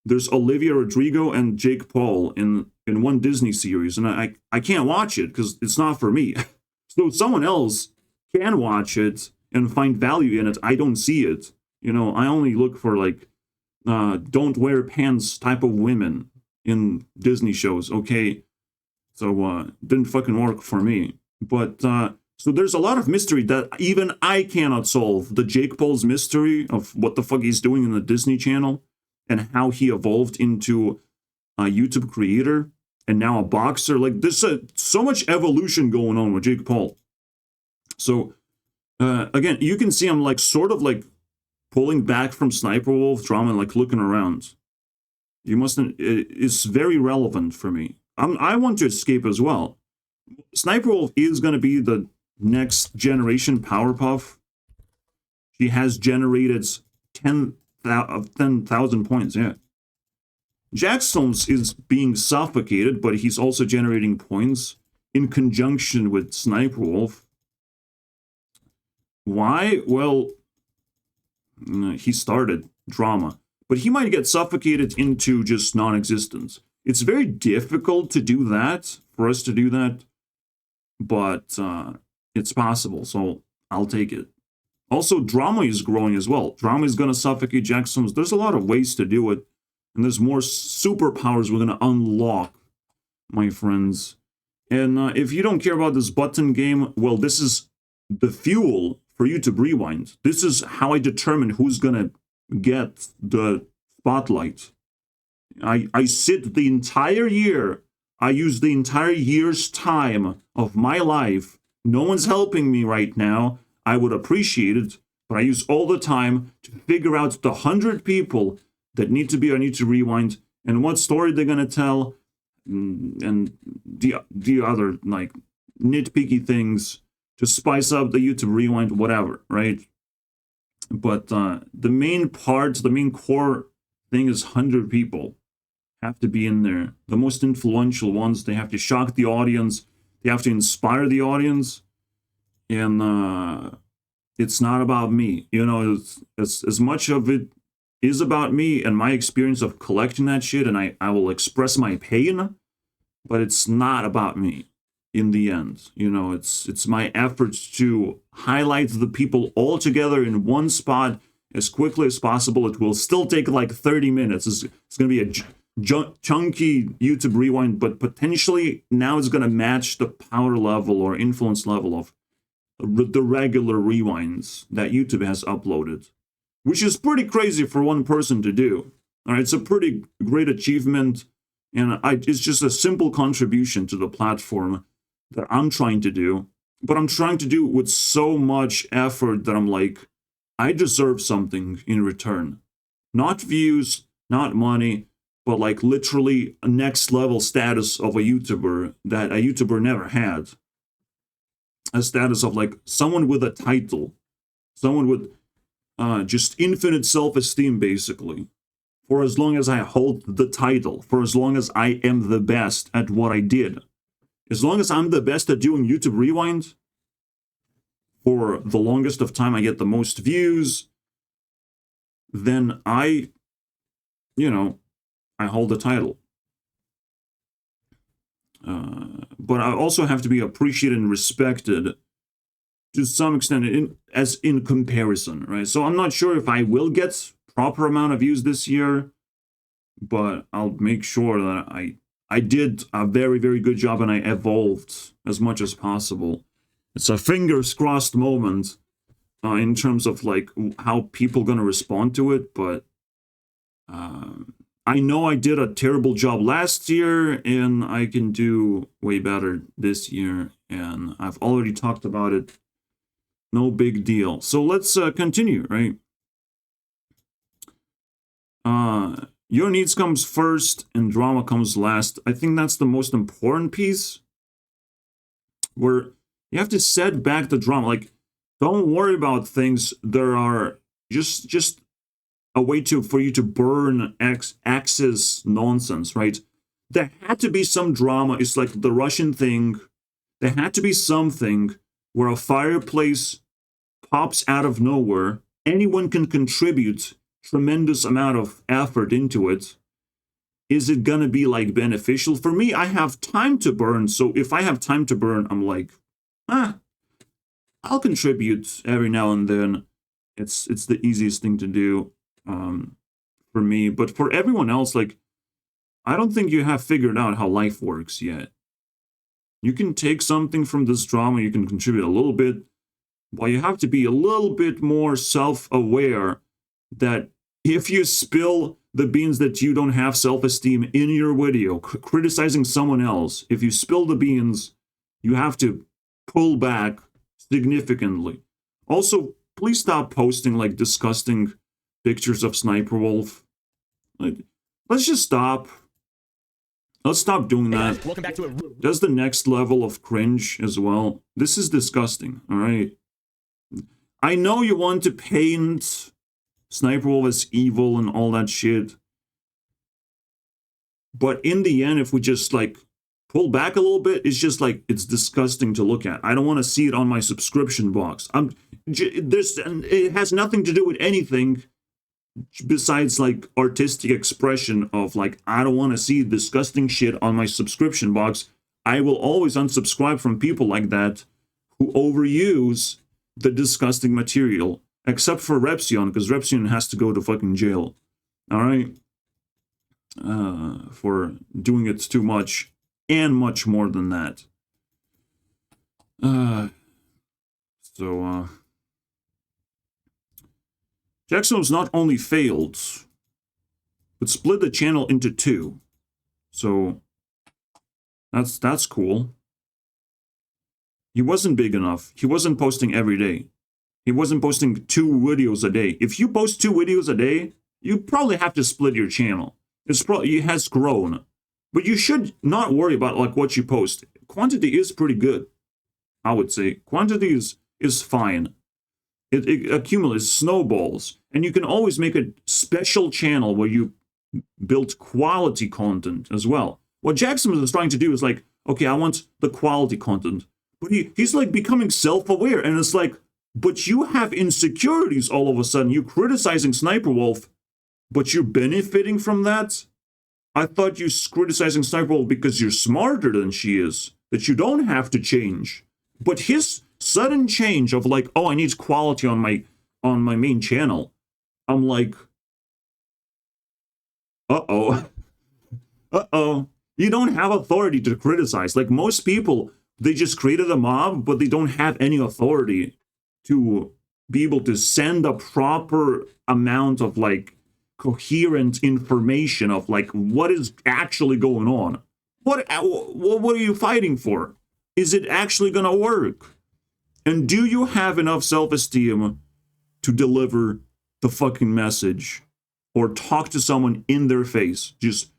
Speaker 1: there's Olivia Rodrigo and Jake Paul in one Disney series, and I can't watch it because it's not for me. So someone else can watch it and find value in it. I don't see it. You know, I only look for like don't wear pants type of women in Disney shows, okay? So didn't fucking work for me. But so there's a lot of mystery that even I cannot solve. The Jake Paul's mystery of what the fuck he's doing in the Disney Channel, and how he evolved into a YouTube creator and now a boxer. Like, there's so much evolution going on with Jake Paul. So again, you can see I'm like sort of like pulling back from SSniperwolf drama and like looking around. You mustn't. It's very relevant for me. I want to escape as well. SSniperwolf is going to be the next generation Powerpuff. She has generated 10,000 points, yeah. Jack Slims is being suffocated, but he's also generating points in conjunction with SSniperwolf. Why? Well, he started drama, but he might get suffocated into just non-existence. It's very difficult to do that, for us to do that, but it's possible, so I'll take it. Also, drama is growing as well. Drama is going to suffocate Jack Slims. There's a lot of ways to do it, and there's more superpowers we're going to unlock, my friends. And if you don't care about this button game, well, this is the fuel for YouTube Rewind. This is how I determine who's going to get the spotlight. I sit the entire year. I use the entire year's time of my life. No one's helping me right now. I would appreciate it, but I use all the time to figure out the 100 people that need to be on YouTube Rewind and what story they're gonna tell, and the other like nitpicky things to spice up the YouTube Rewind, whatever, right? But the main core thing is 100 people have to be in there. The most influential ones, they have to shock the audience. They have to inspire the audience. And it's not about me. You know, it's as much of it is about me and my experience of collecting that shit, and I will express my pain, but it's not about me in the end. You know, it's my efforts to highlight the people all together in one spot as quickly as possible. It will still take like 30 minutes. It's going to be a chunky YouTube Rewind, but potentially now it's going to match the power level or influence level of the regular rewinds that YouTube has uploaded, which is pretty crazy for one person to do. All right, it's a pretty great achievement, and it's just a simple contribution to the platform that I'm trying to do, but I'm trying to do with so much effort that I'm like, I deserve something in return. Not views, not money, but like literally a next level status of a YouTuber that a YouTuber never had. A status of like someone with a title, someone with just infinite self-esteem, basically. For as long as I hold the title, for as long as I am the best at what I did, as long as I'm the best at doing YouTube Rewind, for the longest of time I get the most views, then I hold the title. But I also have to be appreciated and respected to some extent in comparison, right? So I'm not sure if I will get proper amount of views this year, but I'll make sure that I did a very, very good job and I evolved as much as possible. It's a fingers crossed moment in terms of like how people gonna respond to it, but I know I did a terrible job last year, and I can do way better this year, and I've already talked about it. No big deal. So let's continue, right? Your needs comes first, and drama comes last. I think that's the most important piece, where you have to set back the drama. Like, don't worry about things that are just a way for you to burn excess nonsense, right? There had to be some drama. It's like the Russian thing. There had to be something where a fireplace pops out of nowhere. Anyone can contribute tremendous amount of effort into it. Is it gonna be like beneficial? For me, I have time to burn. So if I have time to burn, I'm like, I'll contribute every now and then. It's the easiest thing to do. For me, but for everyone else, like, I don't think you have figured out how life works yet. You can take something from this drama, you can contribute a little bit, but you have to be a little bit more self-aware that if you spill the beans that you don't have self-esteem in your video, criticizing someone else, if you spill the beans, you have to pull back significantly. Also, please stop posting like disgusting pictures of SSniperwolf. Like, let's just stop. Let's stop doing that.
Speaker 2: Welcome back to it.
Speaker 1: That's the next level of cringe as well. This is disgusting, alright? I know you want to paint SSniperwolf as evil and all that shit, but in the end, if we just like pull back a little bit, it's just like, it's disgusting to look at. I don't want to see it on my subscription box. It has nothing to do with anything besides like artistic expression of like, I don't want to see disgusting shit on my subscription box. I will always unsubscribe from people like that who overuse the disgusting material, except for Repsion, because Repsion has to go to fucking jail. All right, for doing it too much and much more than that. Jackson's not only failed, but split the channel into two. So that's cool. He wasn't big enough. He wasn't posting every day. He wasn't posting 2 videos a day. If you post 2 videos a day, you probably have to split your channel. It has grown. But you should not worry about like what you post. Quantity is pretty good. I would say. Quantity is fine. It accumulates, snowballs. And you can always make a special channel where you build quality content as well. What Jackson is trying to do is like, okay, I want the quality content. But he's like becoming self-aware, and it's like, but you have insecurities all of a sudden. You're criticizing SSniperwolf, but you're benefiting from that? I thought you're criticizing SSniperwolf because you're smarter than she is, that you don't have to change. But his sudden change of like, oh, I need quality on my main channel. I'm like, uh-oh. Uh-oh. You don't have authority to criticize. Like most people, they just created a mob, but they don't have any authority to be able to send a proper amount of like coherent information of like what is actually going on. What are you fighting for? Is it actually gonna work? And do you have enough self-esteem to deliver the fucking message or talk to someone in their face? Just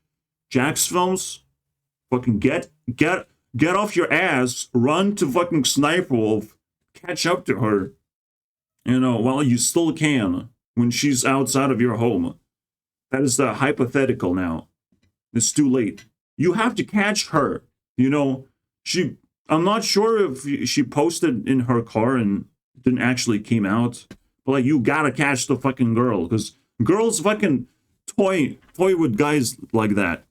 Speaker 1: Jack's films, fucking get off your ass, run to fucking SSniperwolf, catch up to her, you know, while you still can when she's outside of your home. That is the hypothetical now. It's too late. You have to catch her. You know, I'm not sure if she posted in her car and didn't actually came out. But like, you gotta catch the fucking girl, because girls fucking toy with guys like that.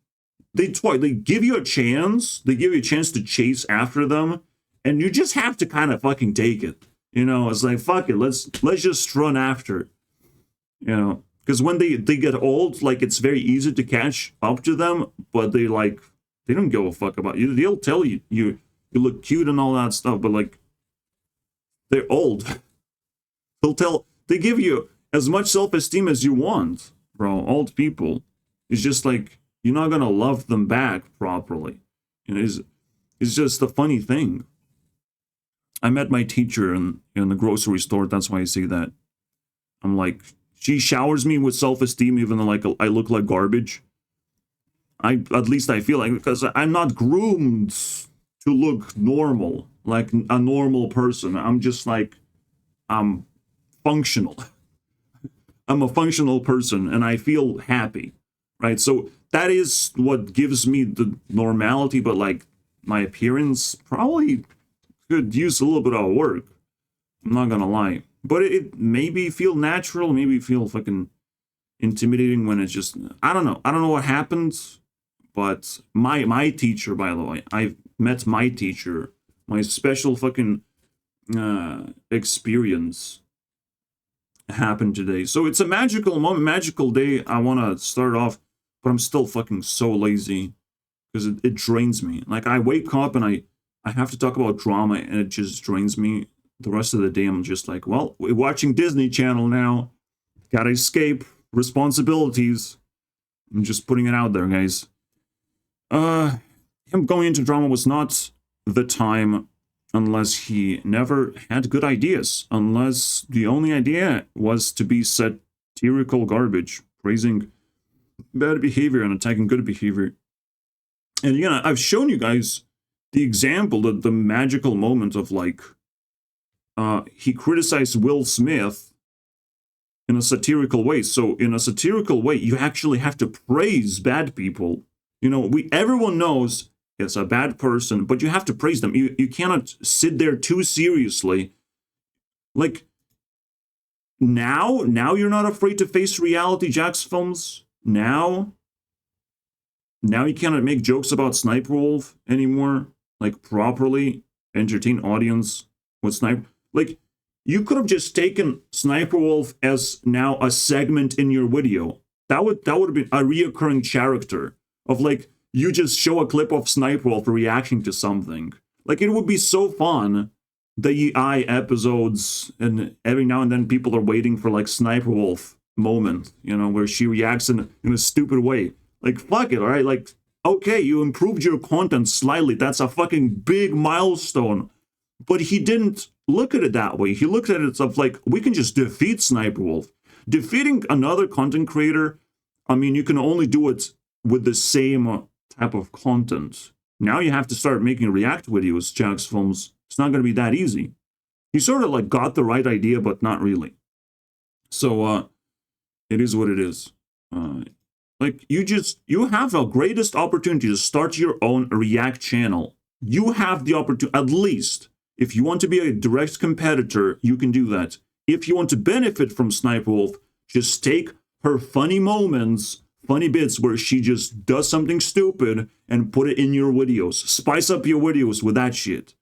Speaker 1: They give you a chance. They give you a chance to chase after them, and you just have to kind of fucking take it. You know, it's like, fuck it, let's just run after. You know, because when they get old, like, it's very easy to catch up to them, but they don't give a fuck about you. They'll tell you you look cute and all that stuff, but like, they're old. They give you as much self-esteem as you want, bro. Old people. It's just like, you're not gonna love them back properly. You know, it's just a funny thing. I met my teacher in the grocery store. That's why I say that. I'm like, she showers me with self-esteem, even though like I look like garbage. At least I feel like, because I'm not groomed to look normal, like a normal person. I'm just like, I'm functional. I'm a functional person, and I feel happy, right? So that is what gives me the normality, but like my appearance probably could use a little bit of work. I'm not gonna lie. But it maybe feel natural, maybe feel fucking intimidating when it's just, I don't know. I don't know what happens, but my teacher, by the way, I met my teacher, my special fucking experience happened today. So it's a magical moment, magical day. I want to start off, but I'm still fucking so lazy because it drains me. Like, I wake up and I have to talk about drama, and it just drains me. The rest of the day, I'm just like, well, we're watching Disney Channel now. Gotta escape responsibilities. I'm just putting it out there, guys. Him going into drama was not the time, unless he never had good ideas. Unless the only idea was to be satirical garbage, praising bad behavior and attacking good behavior. And again, I've shown you guys the example, the magical moment of like, he criticized Will Smith in a satirical way. So in a satirical way, you actually have to praise bad people. You know, everyone knows it's a bad person, but you have to praise them. You cannot sit there too seriously. Like, now you're not afraid to face reality, Jack's films. Now you cannot make jokes about SSniperwolf anymore, like properly entertain audience with Sniper. Like, you could have just taken SSniperwolf as now a segment in your video. That would have been a reoccurring character of like, you just show a clip of SSniperwolf reacting to something. Like, it would be so fun. The EI episodes, and every now and then people are waiting for like SSniperwolf moment, you know, where she reacts in a stupid way. Like, fuck it, all right? Like, okay, you improved your content slightly. That's a fucking big milestone. But he didn't look at it that way. He looked at it of like, we can just defeat SSniperwolf. Defeating another content creator, I mean, you can only do it with the same type of content. Now you have to start making react videos, Jack's films. It's not going to be that easy. He sort of like got the right idea, but not really. So it is what it is. Like you have the greatest opportunity to start your own React channel. You have the opportunity, at least if you want to be a direct competitor, you can do that. If you want to benefit from SSniperwolf, just take her funny moments, funny bits where she just does something stupid and put it in your videos. Spice up your videos with that shit.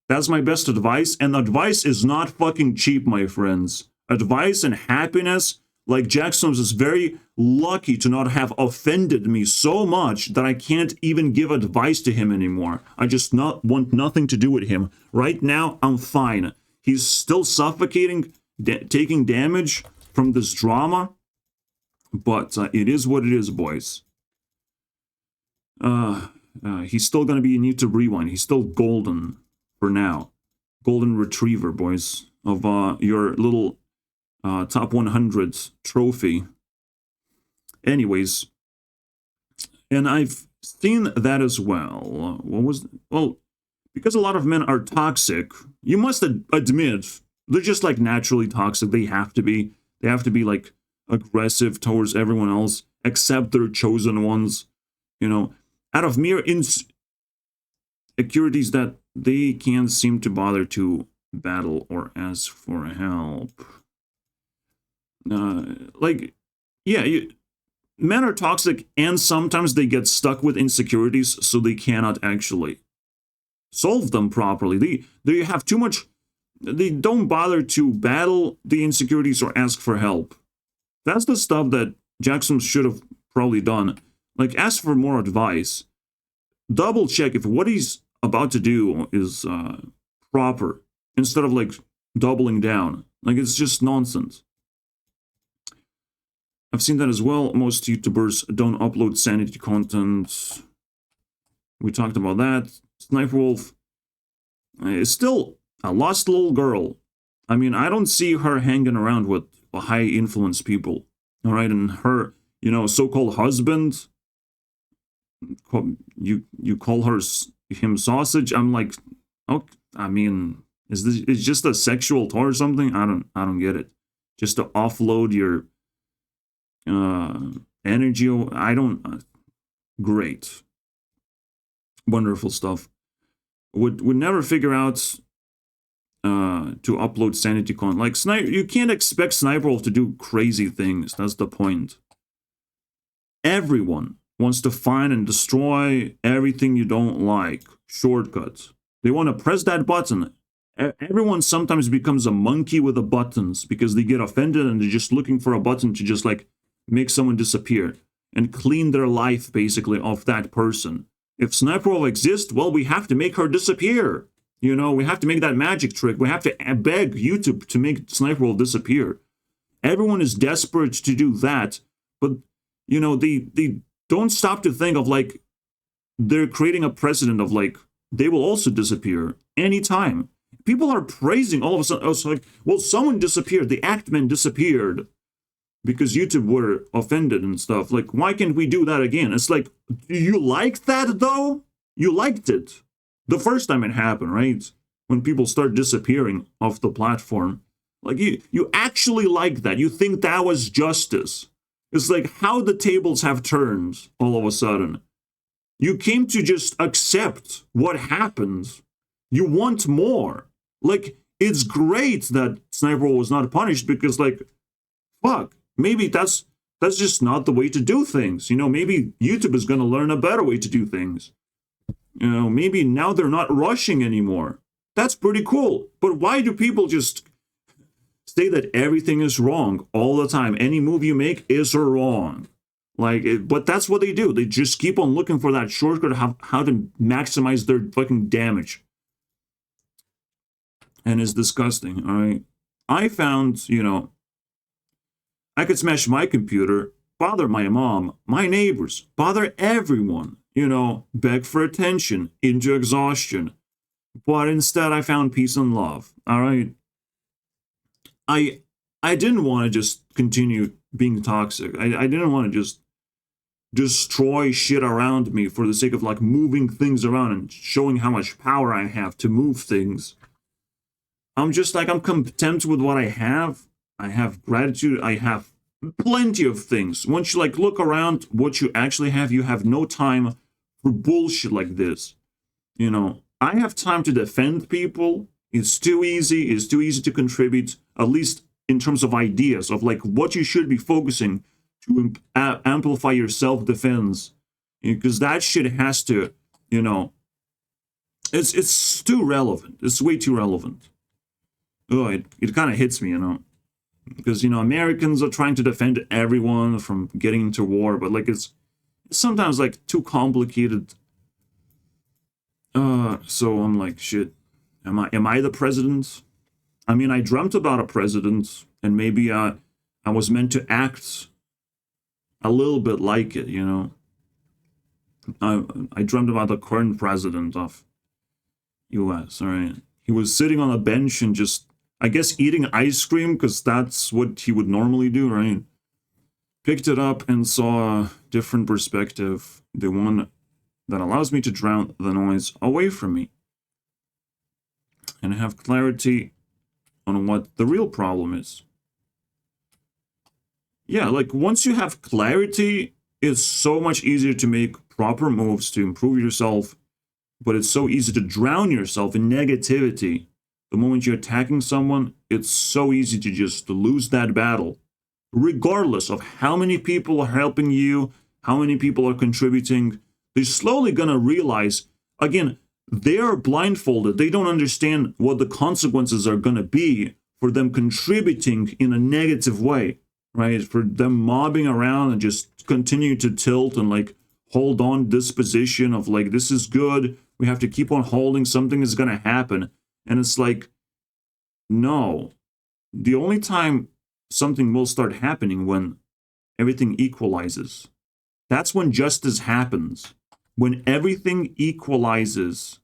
Speaker 1: That's my best advice, and advice is not fucking cheap, my friends. Advice and happiness, like Jackson's, is very lucky to not have offended me so much that I can't even give advice to him anymore. I just want nothing to do with him. Right now, I'm fine. He's still suffocating, taking damage from this drama, but it is what it is, boys. He's still going to be in YouTube Rewind. He's still golden for now. Golden retriever, boys, of your little top 100 trophy. Anyways, and I've seen that as well. Well, because a lot of men are toxic, you must admit they're just like naturally toxic. They have to be. They have to be like aggressive towards everyone else except their chosen ones. You know, out of mere insecurities that they can't seem to bother to battle or ask for help. Men are toxic, and sometimes they get stuck with insecurities, so they cannot actually solve them properly. They have too much. They don't bother to battle the insecurities or ask for help. That's the stuff that Jackson should have probably done. Like, ask for more advice. Double check if what he's about to do is proper, instead of like doubling down. Like, it's just nonsense. I've seen that as well. Most YouTubers don't upload sanity content. We talked about that. SSniperwolf is still a lost little girl. I mean, I don't see her hanging around with high influence people. All right, and her, so-called husband, you call him sausage. I'm like, oh, I mean, is just a sexual toy or something? I don't get it. Just to offload your energy. Great, wonderful stuff. Would never figure out to upload sanity content. Like, you can't expect SSniperwolf to do crazy things. That's the point. Everyone wants to find and destroy everything you don't like. Shortcuts. They want to press that button. Everyone sometimes becomes a monkey with the buttons because they get offended and they're just looking for a button to just like make someone disappear and clean their life basically off that person. If SSniperwolf exists, well, we have to make her disappear. We have to make that magic trick. We have to beg YouTube to make SSniperwolf disappear. Everyone is desperate to do that, but they don't stop to think of like they're creating a precedent of like they will also disappear anytime. People are praising all of a sudden. It's like, well, someone disappeared. The Actman disappeared because YouTube were offended and stuff. Like, why can't we do that again? It's like, you liked that though? You liked it the first time it happened, right? When people start disappearing off the platform. Like, you actually like that. You think that was justice. It's like how the tables have turned all of a sudden. You came to just accept what happened. You want more. Like, it's great that SSniperwolf was not punished because, like, fuck, maybe that's just not the way to do things. Maybe YouTube is going to learn a better way to do things. Maybe now they're not rushing anymore. That's pretty cool. But why do people just say that everything is wrong all the time? Any move you make is wrong. But that's what they do. They just keep on looking for that shortcut of how to maximize their fucking damage. And it's disgusting, all right? I found, I could smash my computer, bother my mom, my neighbors, bother everyone, beg for attention, into exhaustion. But instead, I found peace and love, all right? I didn't want to just continue being toxic. I didn't want to just destroy shit around me for the sake of like moving things around and showing how much power I have to move things. I'm just like, I'm content with what I have. I have gratitude. I have plenty of things. Once you like look around what you actually have, you have no time for bullshit like this. You know, I have time to defend people. It's too easy. It's too easy to contribute, at least in terms of ideas of like what you should be focusing to amplify your self-defense, because that shit has to, you know, it's too relevant. It's way too relevant. Oh, it kind of hits me, you know, because, you know, Americans are trying to defend everyone from getting into war, but like it's sometimes like too complicated. So I'm like, shit, am I the president? I mean, I dreamt about a president, and maybe I was meant to act a little bit like it, you know. I dreamt about the current president of US, all right? He was sitting on a bench and just, I guess, eating ice cream, because that's what he would normally do, right? Picked it up and saw a different perspective, the one that allows me to drown the noise away from me and have clarity on what the real problem is. Yeah, like once you have clarity, it's so much easier to make proper moves to improve yourself, but it's so easy to drown yourself in negativity. The moment you're attacking someone, it's so easy to just lose that battle, regardless of how many people are helping you, how many people are contributing. They're slowly gonna realize, again, they're blindfolded. They don't understand what the consequences are gonna be for them contributing in a negative way. Right, for them mobbing around and just continue to tilt and like hold on this position of like, this is good, we have to keep on holding, something is gonna happen. And it's like, no, the only time something will start happening when everything equalizes. That's when justice happens. When everything equalizes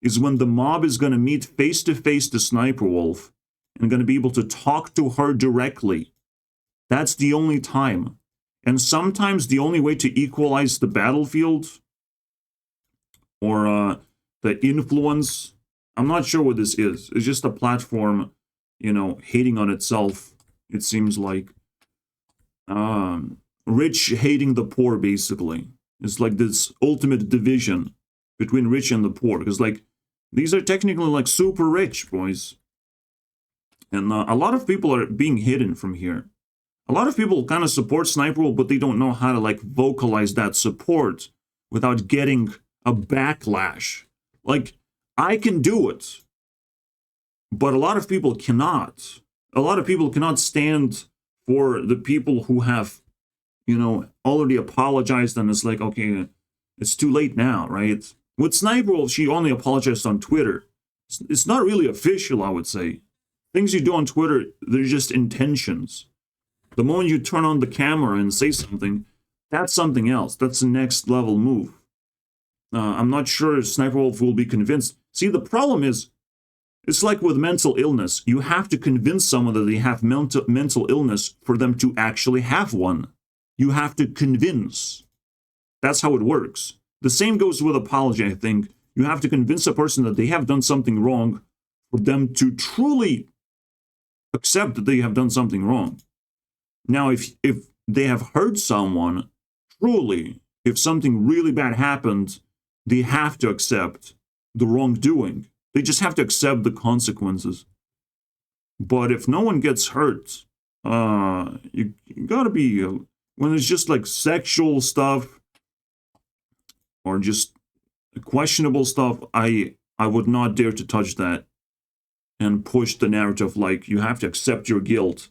Speaker 1: is when the mob is gonna meet face to face the Sniper Wolf and gonna be able to talk to her directly. That's the only time. And sometimes the only way to equalize the battlefield or the influence, I'm not sure what this is. It's just a platform, you know, hating on itself, it seems like. Rich hating the poor, basically. It's like this ultimate division between rich and the poor. Because, like, these are technically, like, super rich, boys. And a lot of people are being hidden from here. A lot of people kind of support Sniper Wolf, but they don't know how to like vocalize that support without getting a backlash. Like, I can do it, but a lot of people cannot. A lot of people cannot stand for the people who have, you know, already apologized, and it's like, okay, it's too late now, right? With Sniper Wolf, she only apologized on Twitter. It's not really official, I would say. Things you do on Twitter, they're just intentions. The moment you turn on the camera and say something, that's something else. That's the next level move. I'm not sure if Sniper Wolf will be convinced. See, the problem is, it's like with mental illness. You have to convince someone that they have mental illness for them to actually have one. You have to convince. That's how it works. The same goes with apology, I think. You have to convince a person that they have done something wrong for them to truly accept that they have done something wrong. Now, if they have hurt someone, truly, if something really bad happened, they have to accept the wrongdoing. They just have to accept the consequences. But if no one gets hurt, you gotta be, when it's just like sexual stuff or just questionable stuff, I would not dare to touch that and push the narrative like you have to accept your guilt.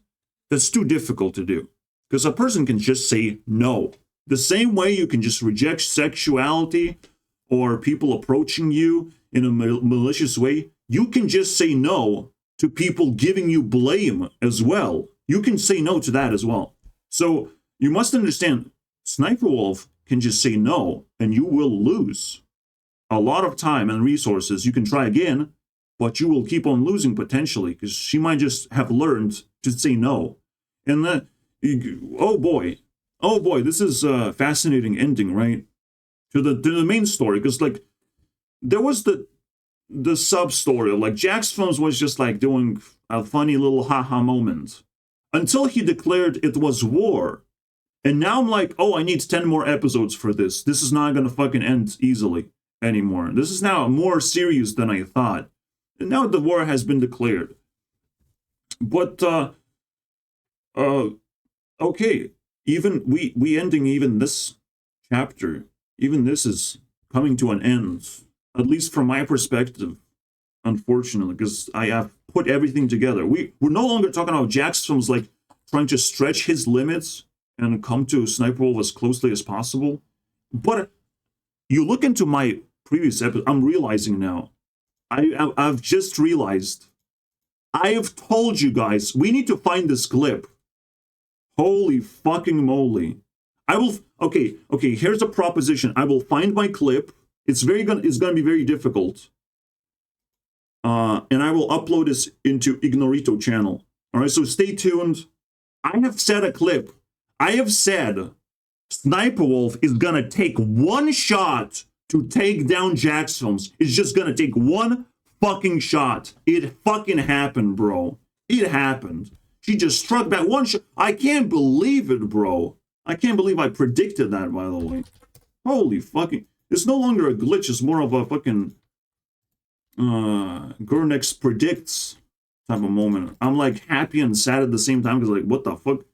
Speaker 1: That's too difficult to do. Because a person can just say no. The same way you can just reject sexuality or people approaching you in a malicious way, you can just say no to people giving you blame as well. You can say no to that as well. So you must understand, Sniper Wolf can just say no, and you will lose a lot of time and resources. You can try again, but you will keep on losing potentially, because she might just have learned to say no. And then, oh boy, oh boy, this is a fascinating ending, right? To the main story, because like there was the sub story of like Jack's Films was just like doing a funny little haha moment until he declared it was war. And now I'm like, oh, I need 10 more episodes for this. This is not gonna fucking end easily anymore. This is now more serious than I thought. And now the war has been declared. But okay, even we ending even this chapter, even this is coming to an end, at least from my perspective, unfortunately, because I have put everything together. We're no longer talking about Jack's Films like trying to stretch his limits and come to Sniper Wolf as closely as possible. But you look into my previous episode, I'm realizing now, I've just realized, I've told you guys, we need to find this clip. Holy fucking moly. I will, okay, here's a proposition. I will find my clip. It's gonna be very difficult. And I will upload this into Ignorito channel. All right, so stay tuned. I have said a clip. I have said Sniper Wolf is gonna take one shot to take down Jack's Films. It's just gonna take one fucking shot. It fucking happened, bro. It happened. She just struck back one shot. I can't believe it, bro. I can't believe I predicted that, by the way. Holy fucking... It's no longer a glitch. It's more of a fucking... Gurunext predicts type of moment. I'm like happy and sad at the same time because like, what the fuck?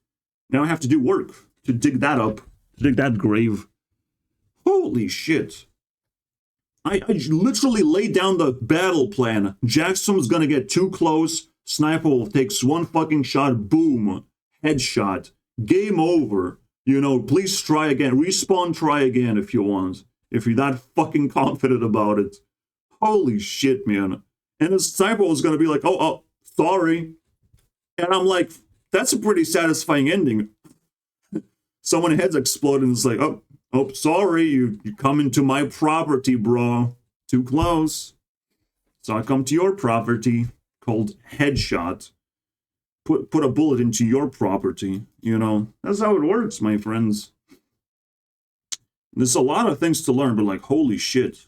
Speaker 1: Now I have to do work to dig that up, to dig that grave. Holy shit. I literally laid down the battle plan. Jackson's gonna get too close. Sniper Wolf takes one fucking shot. Boom. Headshot. Game over. You know, please try again. Respawn, try again if you want. If you're that fucking confident about it. Holy shit, man. And the Sniper Wolf is gonna be like, oh, sorry. And I'm like, that's a pretty satisfying ending. Someone's head's exploding and it's like, oh, sorry, you come into my property, bro. Too close. So I come to your property, called headshot. Put a bullet into your property, you know. That's how it works, my friends. There's a lot of things to learn, but like, holy shit.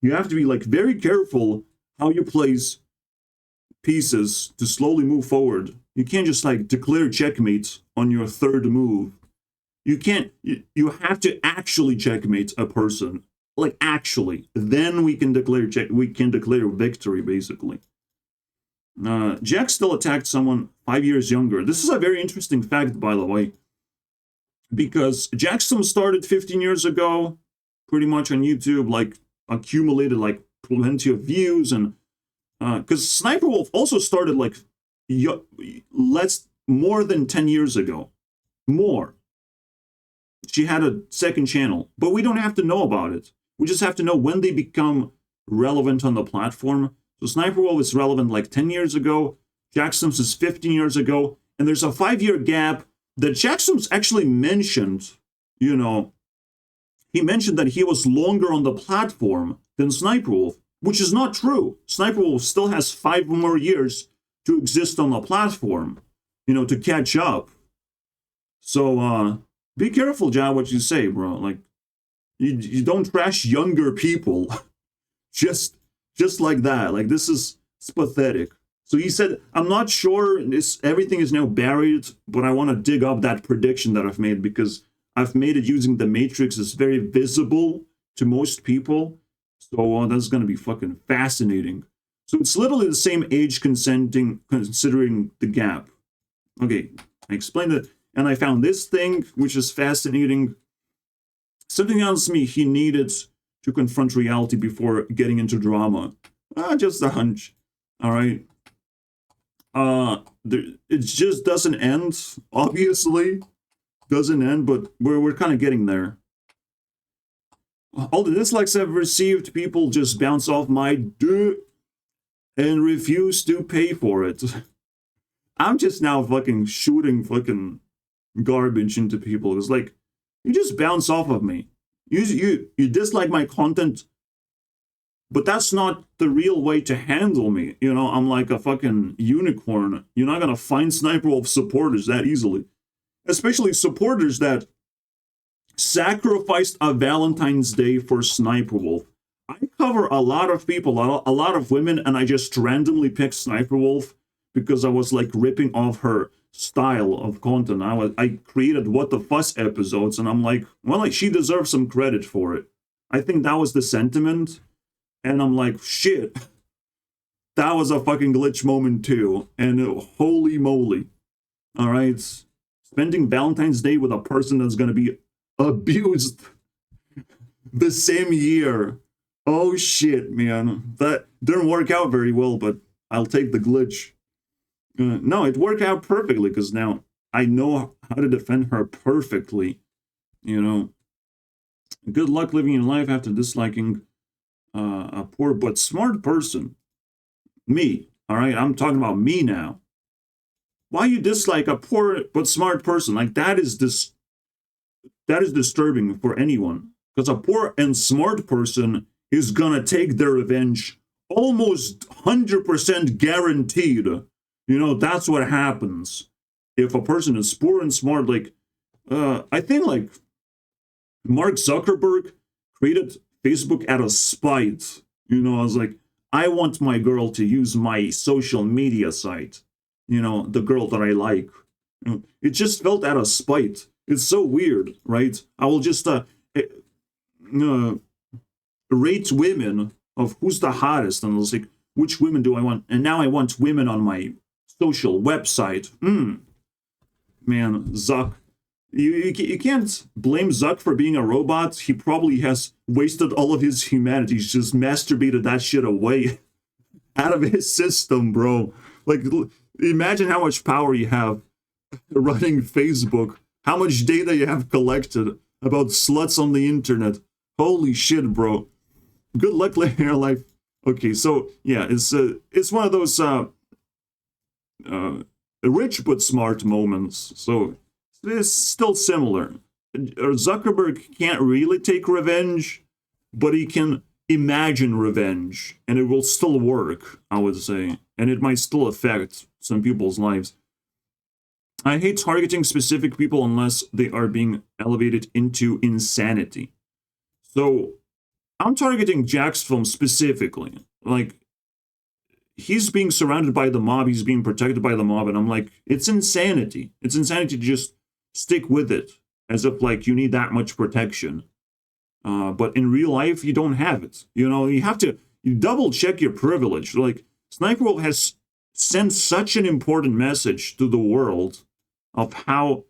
Speaker 1: You have to be like very careful how you place pieces to slowly move forward. You can't just like declare checkmate on your third move. You can't, you have to actually checkmate a person. Like actually. Then we can declare victory, basically. Jack still attacked someone 5 years younger. This is a very interesting fact, by the way. Because Jackson started 15 years ago, pretty much on YouTube, like accumulated like plenty of views, and because Sniper Wolf also started like more than 10 years ago. More. She had a second channel, but we don't have to know about it. We just have to know when they become relevant on the platform. So Sniper Wolf is relevant like 10 years ago. Jackson's is 15 years ago. And there's a 5-year gap that Jackson's actually mentioned, you know, he mentioned that he was longer on the platform than Sniper Wolf, which is not true. Sniper Wolf still has 5 more years to exist on the platform, you know, to catch up. So, be careful, John, what you say, bro. Like, you don't trash younger people just like that. Like, it's pathetic. So he said, I'm not sure, everything is now buried, but I want to dig up that prediction that I've made because I've made it using the Matrix. It's very visible to most people. So that's going to be fucking fascinating. So it's literally the same age considering the gap. Okay, I explained it. And I found this thing, which is fascinating. Something tells me he needed to confront reality before getting into drama. Just a hunch. All right. It just doesn't end, obviously. Doesn't end, but we're kind of getting there. All the dislikes I've received, people just bounce off my dick and refuse to pay for it. I'm just now fucking shooting fucking garbage into people. It's like, you just bounce off of me. You dislike my content, but that's not the real way to handle me. You know, I'm like a fucking unicorn. You're not gonna find Sniper Wolf supporters that easily. Especially supporters that sacrificed a Valentine's Day for Sniperwolf. I cover a lot of people, a lot of women, and I just randomly picked Sniperwolf because I was like ripping off her style of content. I created What the Fuss episodes, and I'm like, well, like, she deserves some credit for it. I think that was the sentiment, and I'm like, shit, that was a fucking glitch moment too, and holy moly. All right, spending Valentine's Day with a person that's gonna be abused the same year. Oh shit, man. That didn't work out very well, but I'll take the glitch. No, it worked out perfectly because now I know how to defend her perfectly. You know, good luck living your life after disliking a poor but smart person. Me, all right? I'm talking about me now. Why you dislike a poor but smart person? Like, that is disturbing for anyone. Because a poor and smart person is gonna take their revenge almost 100% guaranteed. You know, that's what happens. If a person is poor and smart, like, I think, like, Mark Zuckerberg created Facebook out of spite. You know, I was like, I want my girl to use my social media site. You know, the girl that I like. You know, it just felt out of spite. It's so weird, right? I will just rate women of who's the hottest, and I was like, which women do I want? And now I want women on my social website. Man, Zuck. You can't blame Zuck for being a robot. He probably has wasted all of his humanity. He's just masturbated that shit away out of his system, bro. Like, imagine how much power you have running Facebook. How much data you have collected about sluts on the internet. Holy shit, bro. Good luck living your life. Okay, so, yeah, it's one of those rich but smart moments. So, it's still similar. Zuckerberg can't really take revenge, but he can imagine revenge, and it will still work, I would say. And it might still affect some people's lives. I hate targeting specific people unless they are being elevated into insanity. So, I'm targeting Jack's film specifically. Like, he's being surrounded by the mob, he's being protected by the mob, and I'm like, it's insanity. It's insanity to just stick with it, as if, like, you need that much protection. But in real life, you don't have it. You know, you double check your privilege. Like, SSniperwolf has sent such an important message to the world of how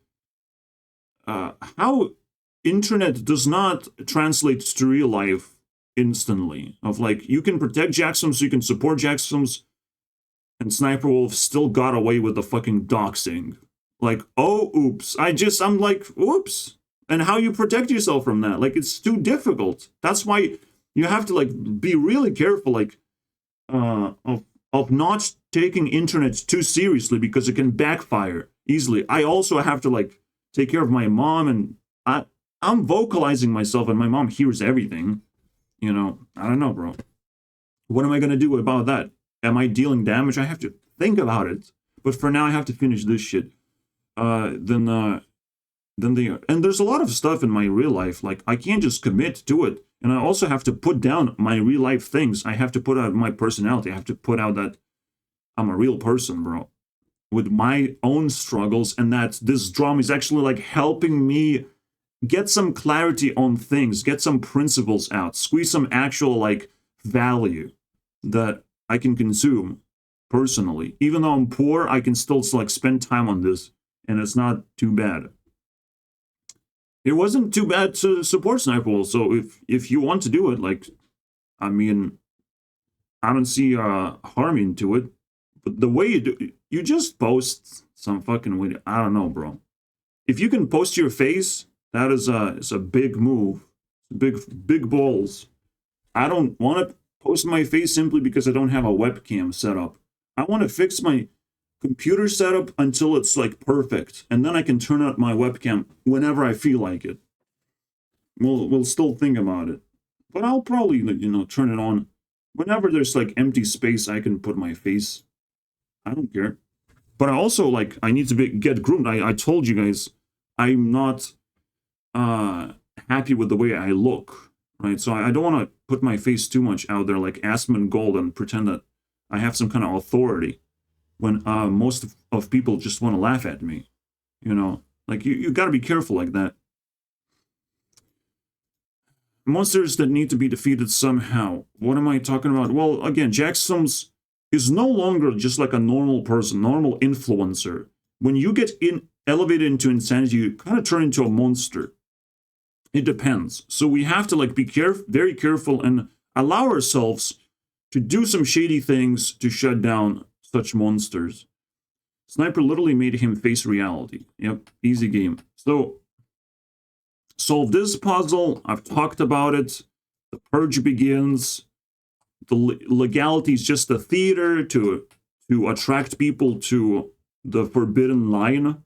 Speaker 1: internet does not translate to real life instantly. Of, like, you can protect Jacksons, you can support Jacksons, and SSniperwolf still got away with the fucking doxing. Like, oh, oops. I'm like, oops. And how you protect yourself from that? Like, it's too difficult. That's why you have to, like, be really careful, like, of not taking internet too seriously, because it can backfire easily. I also have to, like, take care of my mom, and I'm vocalizing myself, and my mom hears everything. You know, I don't know, bro. What am I gonna do about that? Am I dealing damage? I have to think about it. But for now, I have to finish this shit. And there's a lot of stuff in my real life. Like, I can't just commit to it. And I also have to put down my real life things. I have to put out my personality. I have to put out that I'm a real person, bro, with my own struggles, and that this drama is actually, like, helping me get some clarity on things, get some principles out, squeeze some actual, like, value that I can consume personally. Even though I'm poor, I can still, like, spend time on this, and it's not too bad. It wasn't too bad to support SSniperwolf, so if you want to do it, like, I mean, I don't see harm into it. But the way you do, you just post some fucking video. I don't know, bro. If you can post your face, that is it's a big move. Big balls. I don't want to post my face simply because I don't have a webcam set up. I want to fix my computer setup until it's, like, perfect, and then I can turn on my webcam whenever I feel like it. We'll still think about it, but I'll probably, you know, turn it on whenever there's, like, empty space. I can put my face. I don't care. But I also, like, I need to get groomed. I told you guys I'm not happy with the way I look, right? So I don't want to put my face too much out there like Aspen Gold and pretend that I have some kind of authority when most of people just want to laugh at me, you know? Like, you got to be careful like that. Monsters that need to be defeated somehow. What am I talking about? Well, again, Jack Sims is no longer just like a normal person, normal influencer. When you get elevated into insanity, you kind of turn into a monster. It depends. So we have to like be very careful and allow ourselves to do some shady things to shut down such monsters. Sniper literally made him face reality. Yep, easy game. So solve this puzzle. I've talked about it. The purge begins. The legality is just a theater to attract people to the forbidden line.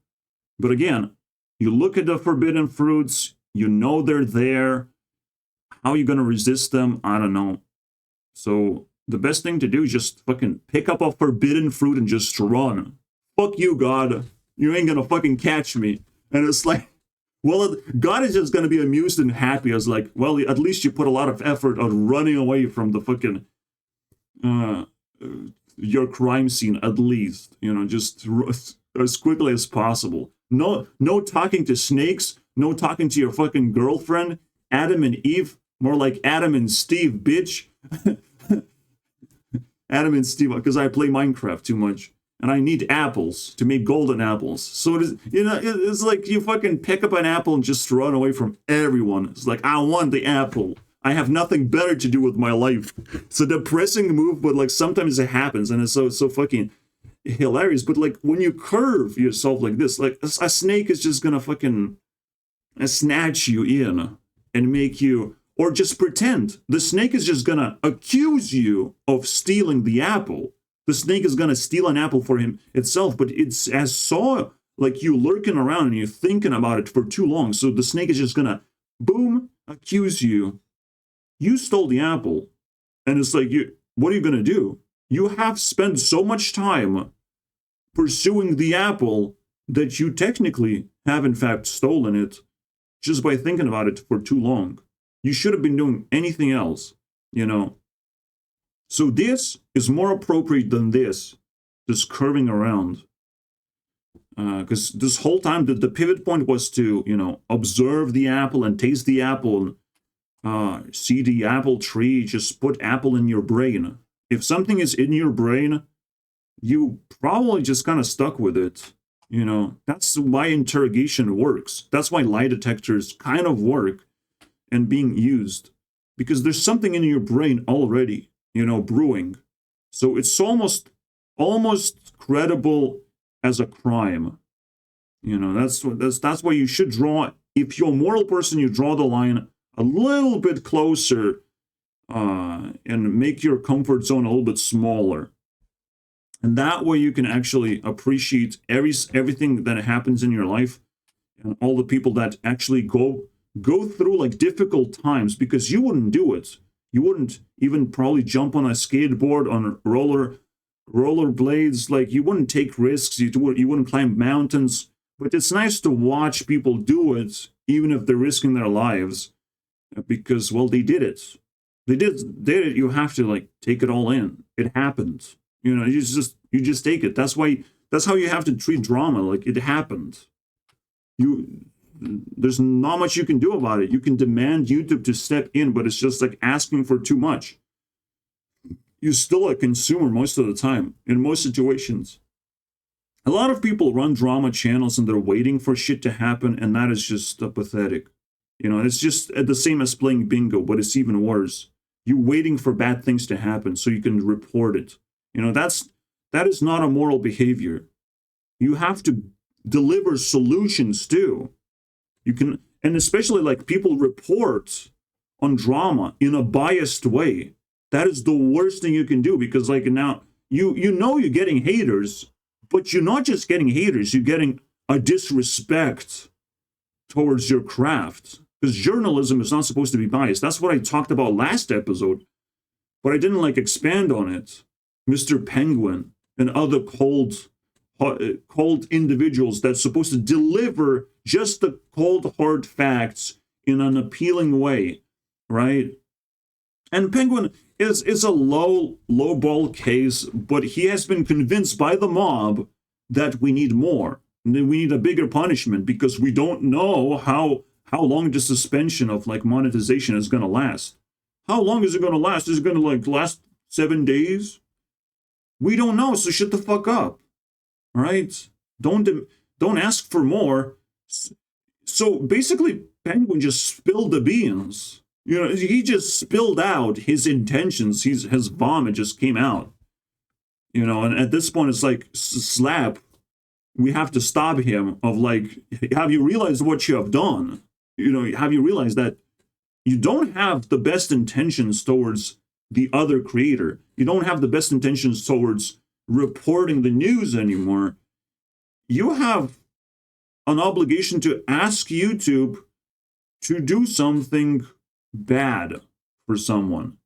Speaker 1: But again, you look at the forbidden fruits, you know they're there. How are you going to resist them? I don't know. So the best thing to do is just fucking pick up a forbidden fruit and just run. Fuck you, God. You ain't going to fucking catch me. And it's like, well, God is just going to be amused and happy. I was like, well, at least you put a lot of effort on running away from the fucking, your crime scene, at least. You know, just as quickly as possible. No talking to snakes. No talking to your fucking girlfriend. Adam and Eve. More like Adam and Steve, bitch. Adam and Steve, because I play Minecraft too much. And I need apples to make golden apples. So it is, you know, it's like you fucking pick up an apple and just run away from everyone. It's like, I want the apple. I have nothing better to do with my life. It's a depressing move, but like sometimes it happens, and it's so fucking hilarious. But like when you curve yourself like this, like a snake is just gonna fucking snatch you in and make you, or just pretend. The snake is just gonna accuse you of stealing the apple. The snake is going to steal an apple for him itself, but it's as saw like you lurking around and you're thinking about it for too long. So the snake is just going to, boom, accuse you. You stole the apple. And it's like, what are you going to do? You have spent so much time pursuing the apple that you technically have in fact stolen it just by thinking about it for too long. You should have been doing anything else, you know. So this is more appropriate than this, just curving around. Because this whole time, the pivot point was to, you know, observe the apple and taste the apple, see the apple tree, just put apple in your brain. If something is in your brain, you probably just kind of stuck with it. You know, that's why interrogation works. That's why lie detectors kind of work and being used. Because there's something in your brain already, you know, brewing. So it's almost credible as a crime. You know, that's why you should draw, if you're a moral person, you draw the line a little bit closer and make your comfort zone a little bit smaller. And that way you can actually appreciate everything that happens in your life and all the people that actually go through like difficult times, because you wouldn't do it. You wouldn't even probably jump on a skateboard, on roller blades. Like, you wouldn't take risks. You wouldn't climb mountains. But it's nice to watch people do it, even if they're risking their lives, because, well, they did it. They did it. You have to like take it all in. It happened. You know, you just take it. That's how you have to treat drama. Like, it happened. There's not much you can do about it. You can demand YouTube to step in, but it's just like asking for too much. You're still a consumer most of the time, in most situations. A lot of people run drama channels and they're waiting for shit to happen, and that is just pathetic. You know, it's just the same as playing bingo, but it's even worse. You're waiting for bad things to happen so you can report it. You know, that is not a moral behavior. You have to deliver solutions too. You can, and especially like people report on drama in a biased way. That is the worst thing you can do, because like now you know you're getting haters, but you're not just getting haters, you're getting a disrespect towards your craft. Because journalism is not supposed to be biased. That's what I talked about last episode, but I didn't like expand on it. Mr. Penguin and other cold cold individuals that's supposed to deliver just the cold hard facts in an appealing way, right? And Penguin is a low ball case, but he has been convinced by the mob that we need more. We need a bigger punishment because we don't know how long the suspension of like monetization is gonna last. How long is it gonna last? Is it gonna like last 7 days? We don't know, so shut the fuck up. All right? Don't ask for more. So basically, Penguin just spilled the beans. You know, he just spilled out his intentions. His vomit just came out. You know, and at this point, it's like, slap. We have to stop him of like, have you realized what you have done? You know, have you realized that you don't have the best intentions towards the other creator? You don't have the best intentions towards reporting the news anymore. You have an obligation to ask YouTube to do something bad for someone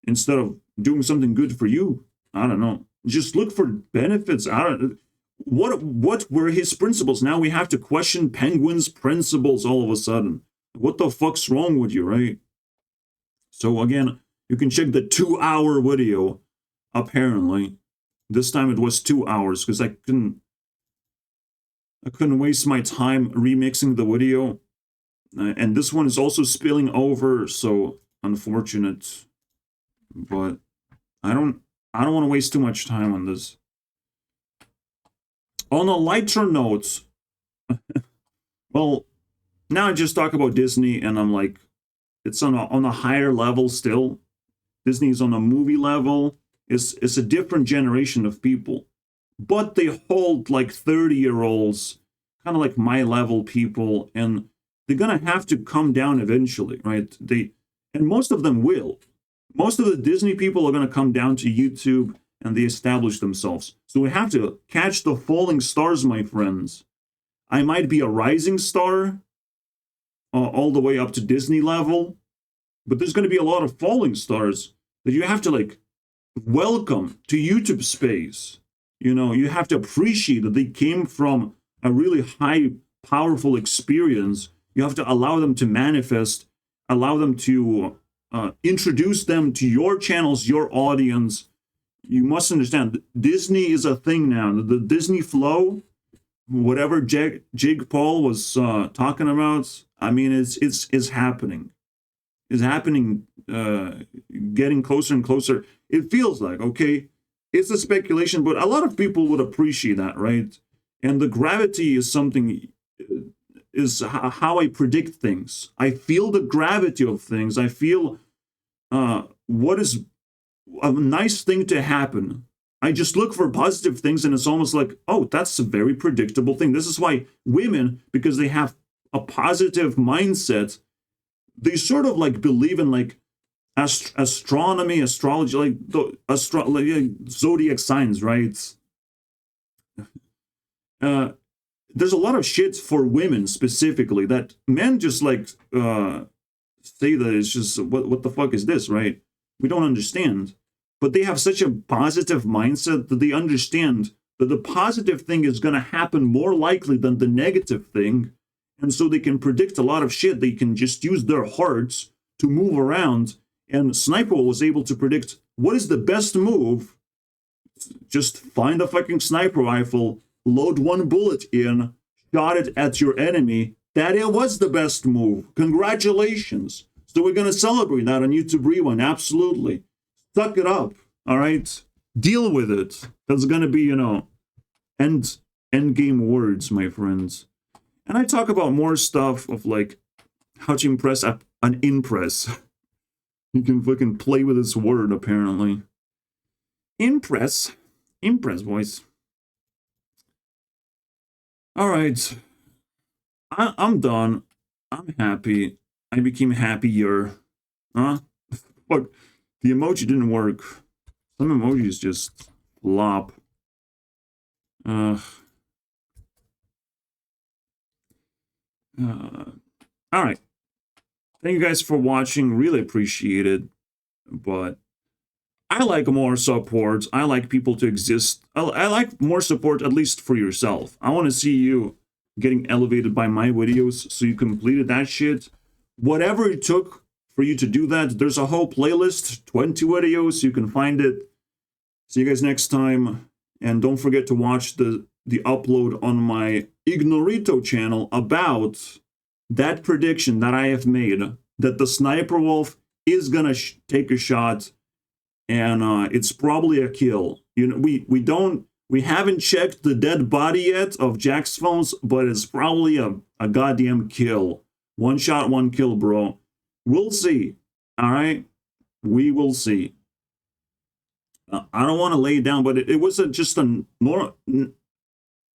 Speaker 1: instead of doing something good for you. I don't know. Just look for benefits. I don't. What were his principles? Now we have to question Penguin's principles all of a sudden. What the fuck's wrong with you, right? So again, you can check the 2-hour video. Apparently, this time it was 2 hours because I couldn't waste my time remixing the video. And this one is also spilling over, so unfortunate. But I don't want to waste too much time on this. On a lighter note, well, now I just talk about Disney, and I'm like, it's on a higher level still. Disney's on a movie level. It's a different generation of people, but they hold like 30-year-olds, kind of like my level people, and they're gonna have to come down eventually, right? And most of them will. Most of the Disney people are gonna come down to YouTube and they establish themselves. So we have to catch the falling stars, my friends. I might be a rising star, all the way up to Disney level, but there's gonna be a lot of falling stars that you have to like welcome to YouTube space. You know, you have to appreciate that they came from a really high, powerful experience. You have to allow them to manifest, allow them to introduce them to your channels, your audience. You must understand, Disney is a thing now. The Disney flow, whatever Jake Paul was talking about, I mean, it's happening. It's happening, getting closer and closer. It feels like, okay, it's a speculation, but a lot of people would appreciate that, right? And the gravity is something, is how I predict things. I feel the gravity of things. I feel what is a nice thing to happen. I just look for positive things, and it's almost like, oh, that's a very predictable thing. This is why women, because they have a positive mindset, they sort of like believe in like astronomy, astrology, like zodiac signs, right? There's a lot of shit for women specifically that men just like say that it's just what the fuck is this, right? We don't understand. But they have such a positive mindset that they understand that the positive thing is going to happen more likely than the negative thing. And so they can predict a lot of shit. They can just use their hearts to move around. And Sniper was able to predict what is the best move. Just find a fucking sniper rifle, load one bullet in, shot it at your enemy. That it was the best move. Congratulations. So we're going to celebrate that on YouTube Rewind. Absolutely. Suck it up. All right. Deal with it. That's going to be, you know, end game words, my friends. And I talk about more stuff of like how to impress an impress. You can fucking play with this word, apparently. Impress, boys. All right. I'm done. I'm happy. I became happier. Huh? Fuck. The emoji didn't work. Some emojis just flop. All right. Thank you guys for watching. Really appreciate it. But I like more support. I like people to exist. I like more support, at least for yourself. I want to see you getting elevated by my videos, so you completed that shit. Whatever it took for you to do that, there's a whole playlist, 20 videos, you can find it. See you guys next time, and don't forget to watch the upload on my Ignorito channel about that prediction that I have made, that the Sniper Wolf is gonna take a shot, and it's probably a kill. You know, we haven't checked the dead body yet of Jack's phones, but it's probably a goddamn kill. One shot, one kill, bro. We'll see. All right, we will see. I don't want to lay it down, but it was just a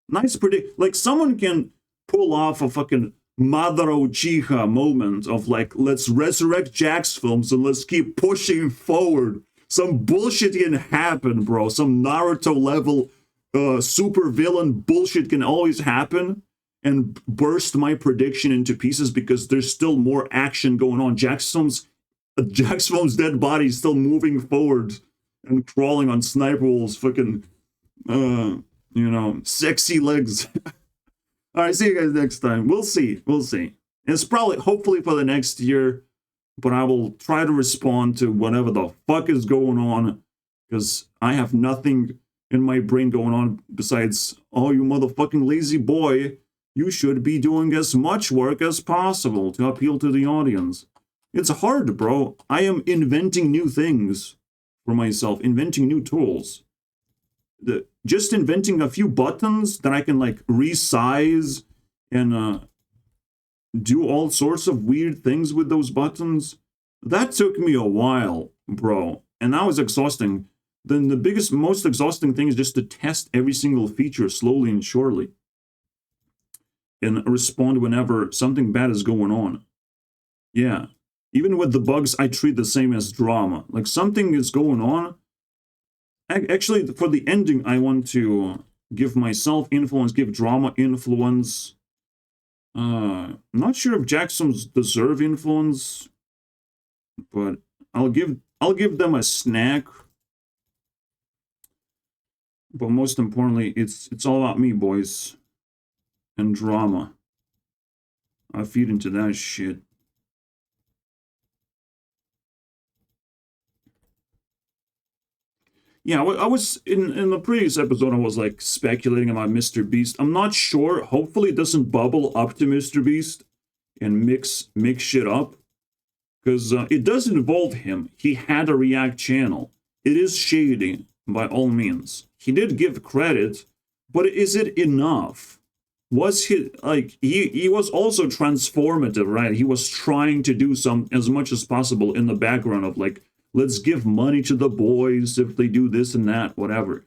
Speaker 1: nice predict. Like, someone can pull off a fucking Madara Uchiha moment of like, let's resurrect Jack's films and let's keep pushing forward. Some bullshit can happen, bro. Some Naruto level super villain bullshit can always happen and burst my prediction into pieces because there's still more action going on. Jack's film's dead body is still moving forward and crawling on Sniper Wolf's fucking, you know, sexy legs. All right, see you guys next time. We'll see. We'll see. It's probably, hopefully for the next year, but I will try to respond to whatever the fuck is going on, because I have nothing in my brain going on besides, oh, you motherfucking lazy boy, you should be doing as much work as possible to appeal to the audience. It's hard, bro. I am inventing new things for myself, inventing new tools. Just inventing a few buttons that I can like resize and do all sorts of weird things with those buttons. That took me a while, bro, and that was exhausting. Then the biggest, most exhausting thing is just to test every single feature slowly and surely and respond whenever something bad is going on. Yeah. Even with the bugs, I treat the same as drama. Like, something is going on. Actually, for the ending, I want to give myself influence, give drama influence. Not sure if Jackson's deserve influence, but I'll give them a snack. But most importantly, it's all about me, boys, and drama. I feed into that shit. Yeah, I was in the previous episode, I was like speculating about Mr. Beast. I'm not sure. Hopefully it doesn't bubble up to Mr. Beast and mix shit up, because it does involve him. He had a React channel. It is shady by all means. He did give credit, but is it enough? Was he like he was also transformative, right? He was trying to do as much as possible in the background of like, let's give money to the boys if they do this and that, whatever.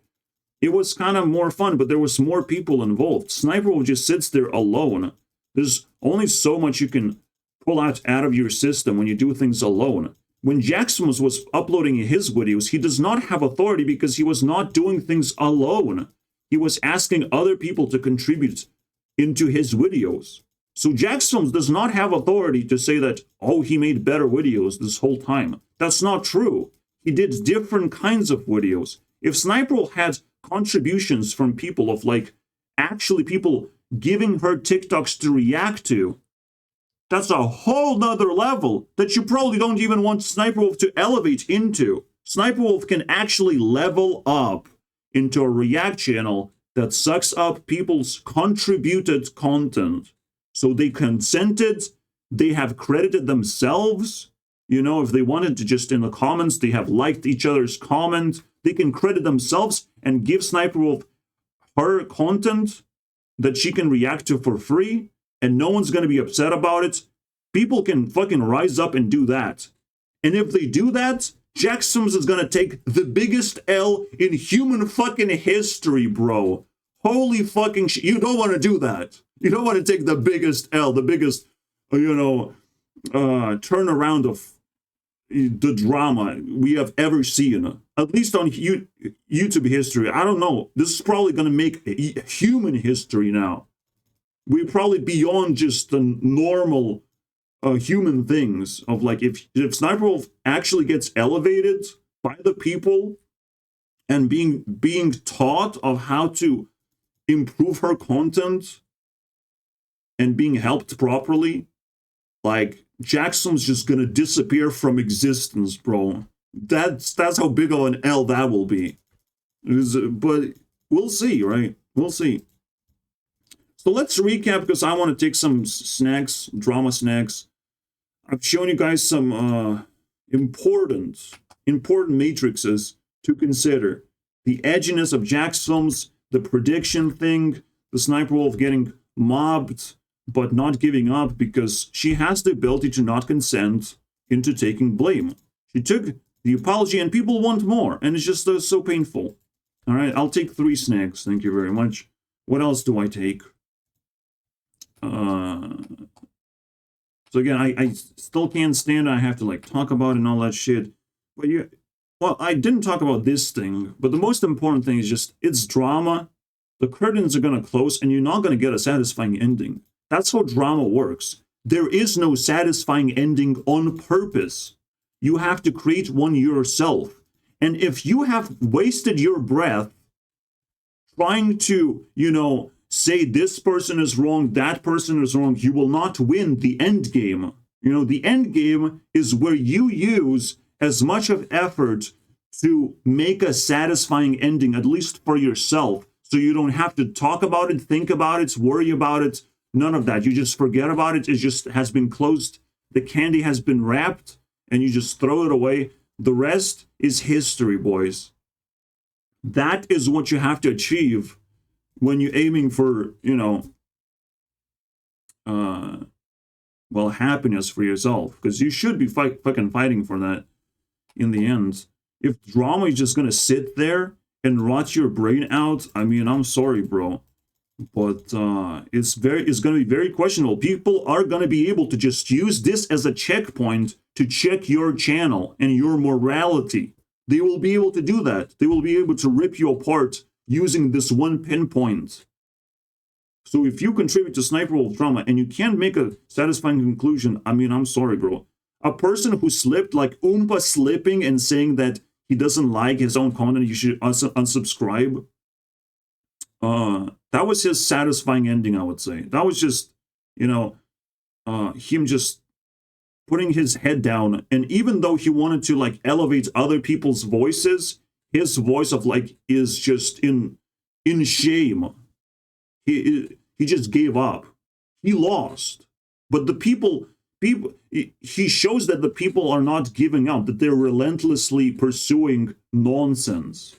Speaker 1: It was kind of more fun, but there was more people involved. Sniper Wolf just sits there alone. There's only so much you can pull out of your system when you do things alone. When Jackson was uploading his videos, he does not have authority because he was not doing things alone. He was asking other people to contribute into his videos. So Jackson does not have authority to say that, oh, he made better videos this whole time. That's not true. He did different kinds of videos. If Sniper had contributions from people of like, actually people giving her TikToks to react to, that's a whole nother level that you probably don't even want Sniper Wolf to elevate into. Sniper Wolf can actually level up into a React channel that sucks up people's contributed content. So they consented, they have credited themselves. You know, if they wanted to just in the comments, they have liked each other's comment. They can credit themselves and give Sniper Wolf her content that she can react to for free, and no one's going to be upset about it. People can fucking rise up and do that. And if they do that, Jack Sims is going to take the biggest L in human fucking history, bro. Holy fucking shit. You don't want to do that. You don't want to take the biggest L, the biggest, you know, turnaround of the drama we have ever seen. At least on YouTube history. I don't know. This is probably going to make human history now. We're probably beyond just the normal human things of like, if Sniper Wolf actually gets elevated by the people and being taught of how to improve her content and being helped properly, like, Jackson's just gonna disappear from existence, bro. That's how big of an L that will be. But we'll see, right? We'll see. So let's recap, because I want to take some snacks, drama snacks. I've shown you guys some important matrices to consider. The edginess of Jackson's, the prediction thing, the Sniper Wolf getting mobbed, but not giving up because she has the ability to not consent into taking blame. She took the apology and people want more, and it's just so painful. All right, I'll take 3 snacks. Thank you very much. What else do I take? So again, I still can't stand it. I have to like talk about it and all that shit. But well, I didn't talk about this thing, but the most important thing is just, it's drama. The curtains are going to close and you're not going to get a satisfying ending. That's how drama works. There is no satisfying ending on purpose. You have to create one yourself. And if you have wasted your breath trying to, say this person is wrong, that person is wrong, you will not win the end game. The end game is where you use as much of effort to make a satisfying ending, at least for yourself, so you don't have to talk about it, think about it, worry about it, none of that. You just forget about it. It just has been closed. The candy has been wrapped, and you just throw it away. The rest is history, boys. That is what you have to achieve when you're aiming for, happiness for yourself. Because you should be fucking fighting for that in the end. If drama is just going to sit there and rot your brain out, I mean, I'm sorry, bro. But it's going to be very questionable. People are going to be able to just use this as a checkpoint to check your channel and your morality. They will be able to do that. They will be able to rip you apart using this one pinpoint. So if you contribute to Sniper Wolf drama and you can't make a satisfying conclusion, I mean, I'm sorry, bro. A person who slipped, like Oompa slipping and saying that he doesn't like his own content, you should unsubscribe. That was his satisfying ending, I would say. That was just, him just putting his head down. And even though he wanted to like elevate other people's voices, his voice of like is just in shame. He just gave up. He lost. But the people, he shows that the people are not giving up, that they're relentlessly pursuing nonsense.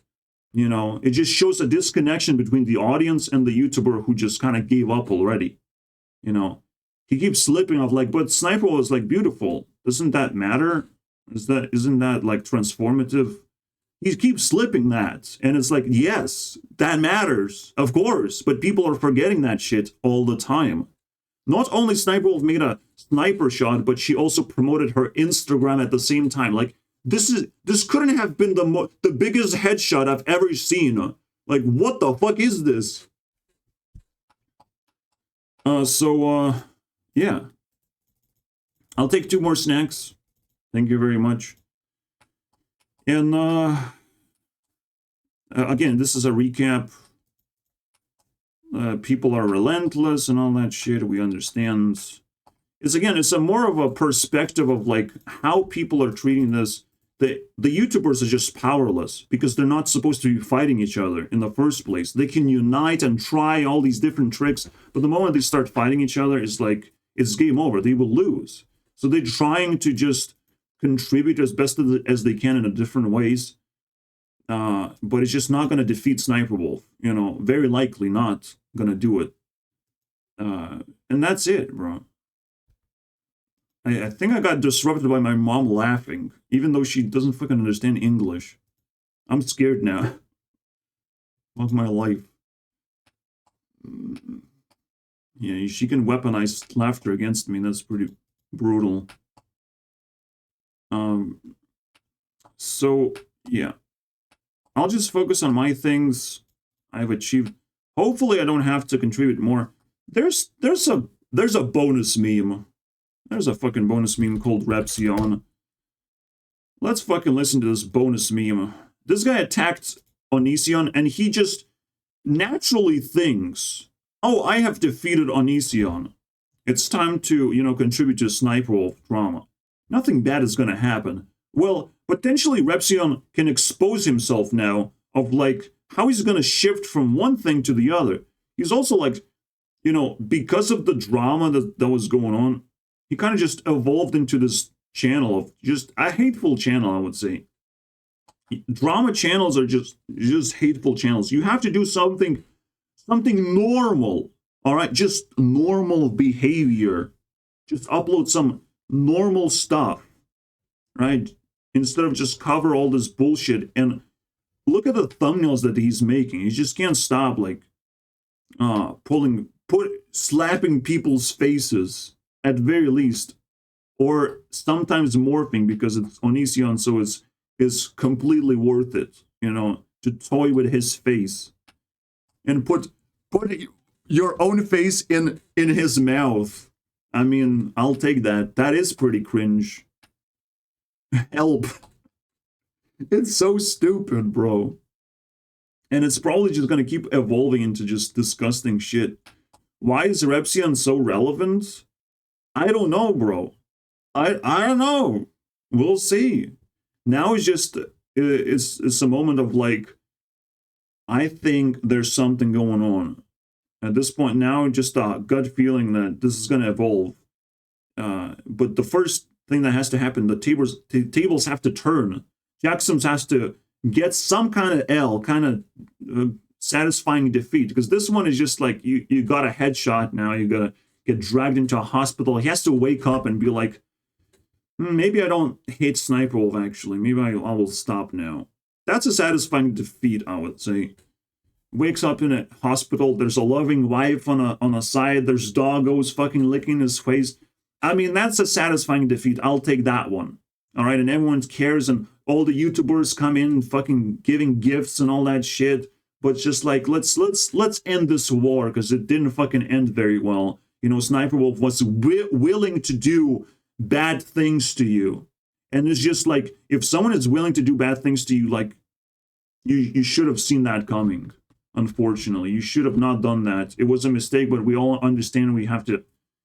Speaker 1: It just shows a disconnection between the audience and the YouTuber who just kind of gave up already. He keeps slipping off like, but Sniper was like beautiful. Doesn't that matter? Isn't that like transformative? He keeps slipping that. And it's like, yes, that matters, of course. But people are forgetting that shit all the time. Not only Sniper Wolf made a sniper shot, but she also promoted her Instagram at the same time. Like, this couldn't have been the biggest headshot I've ever seen. Like, what the fuck is this? Yeah. I'll take 2 more snacks. Thank you very much. And, again, this is a recap. People are relentless and all that shit. We understand. It's a more of a perspective of, like, how people are treating this. The YouTubers are just powerless because they're not supposed to be fighting each other in the first place. They can unite and try all these different tricks, but the moment they start fighting each other, it's like, it's game over. They will lose. So they're trying to just contribute as best as they can in different ways. But it's just not going to defeat Sniper Wolf. Very likely not going to do it. And that's it, bro. I think I got disrupted by my mom laughing, even though she doesn't fucking understand English. I'm scared now. Fuck my life. Yeah, she can weaponize laughter against me. That's pretty brutal. So, yeah. I'll just focus on my things I've achieved. Hopefully I don't have to contribute more. There's a bonus meme. There's a fucking bonus meme called Repsion. Let's fucking listen to this bonus meme. This guy attacked Onision, and he just naturally thinks, oh, I have defeated Onision. It's time to, you know, contribute to SSniperwolf drama. Nothing bad is gonna happen. Well, potentially Repsion can expose himself now of, like, how he's gonna shift from one thing to the other. He's also, like, you know, because of the drama that was going on, he kind of just evolved into this channel of just a hateful channel, I would say. Drama channels are just hateful channels. You have to do something normal, all right? Just normal behavior. Just upload some normal stuff, right? Instead of just cover all this bullshit. And look at the thumbnails that he's making. He just can't stop, like, slapping people's faces at very least, or sometimes morphing because it's Onision, so it's completely worth it, you know, to toy with his face and put your own face in his mouth. I mean, I'll take that. That is pretty cringe. Help. It's so stupid, bro. And it's probably just gonna keep evolving into just disgusting shit. Why is Repsion so relevant? I don't know, bro. I don't know. We'll see. Now it's just, it's a moment of, like, I think there's something going on. At this point now, just a gut feeling that this is going to evolve. But the first thing that has to happen, the tables have to turn. Jacksons has to get some kind of L, kind of satisfying defeat. Because this one is just like, you got a headshot now, you got to get dragged into a hospital. He has to wake up and be like, maybe I don't hate SSniperwolf, actually. Maybe I will stop now. That's a satisfying defeat, I would say. Wakes up in a hospital. There's a loving wife on a side. There's doggos fucking licking his face. I mean, that's a satisfying defeat. I'll take that one. All right, and everyone cares, and all the YouTubers come in fucking giving gifts and all that shit. But just like, let's end this war, because it didn't fucking end very well. You know, SSniperwolf was willing to do bad things to you. And it's just like, if someone is willing to do bad things to you, like, you should have seen that coming. Unfortunately, you should have not done that. It was a mistake, but we all understand we have to,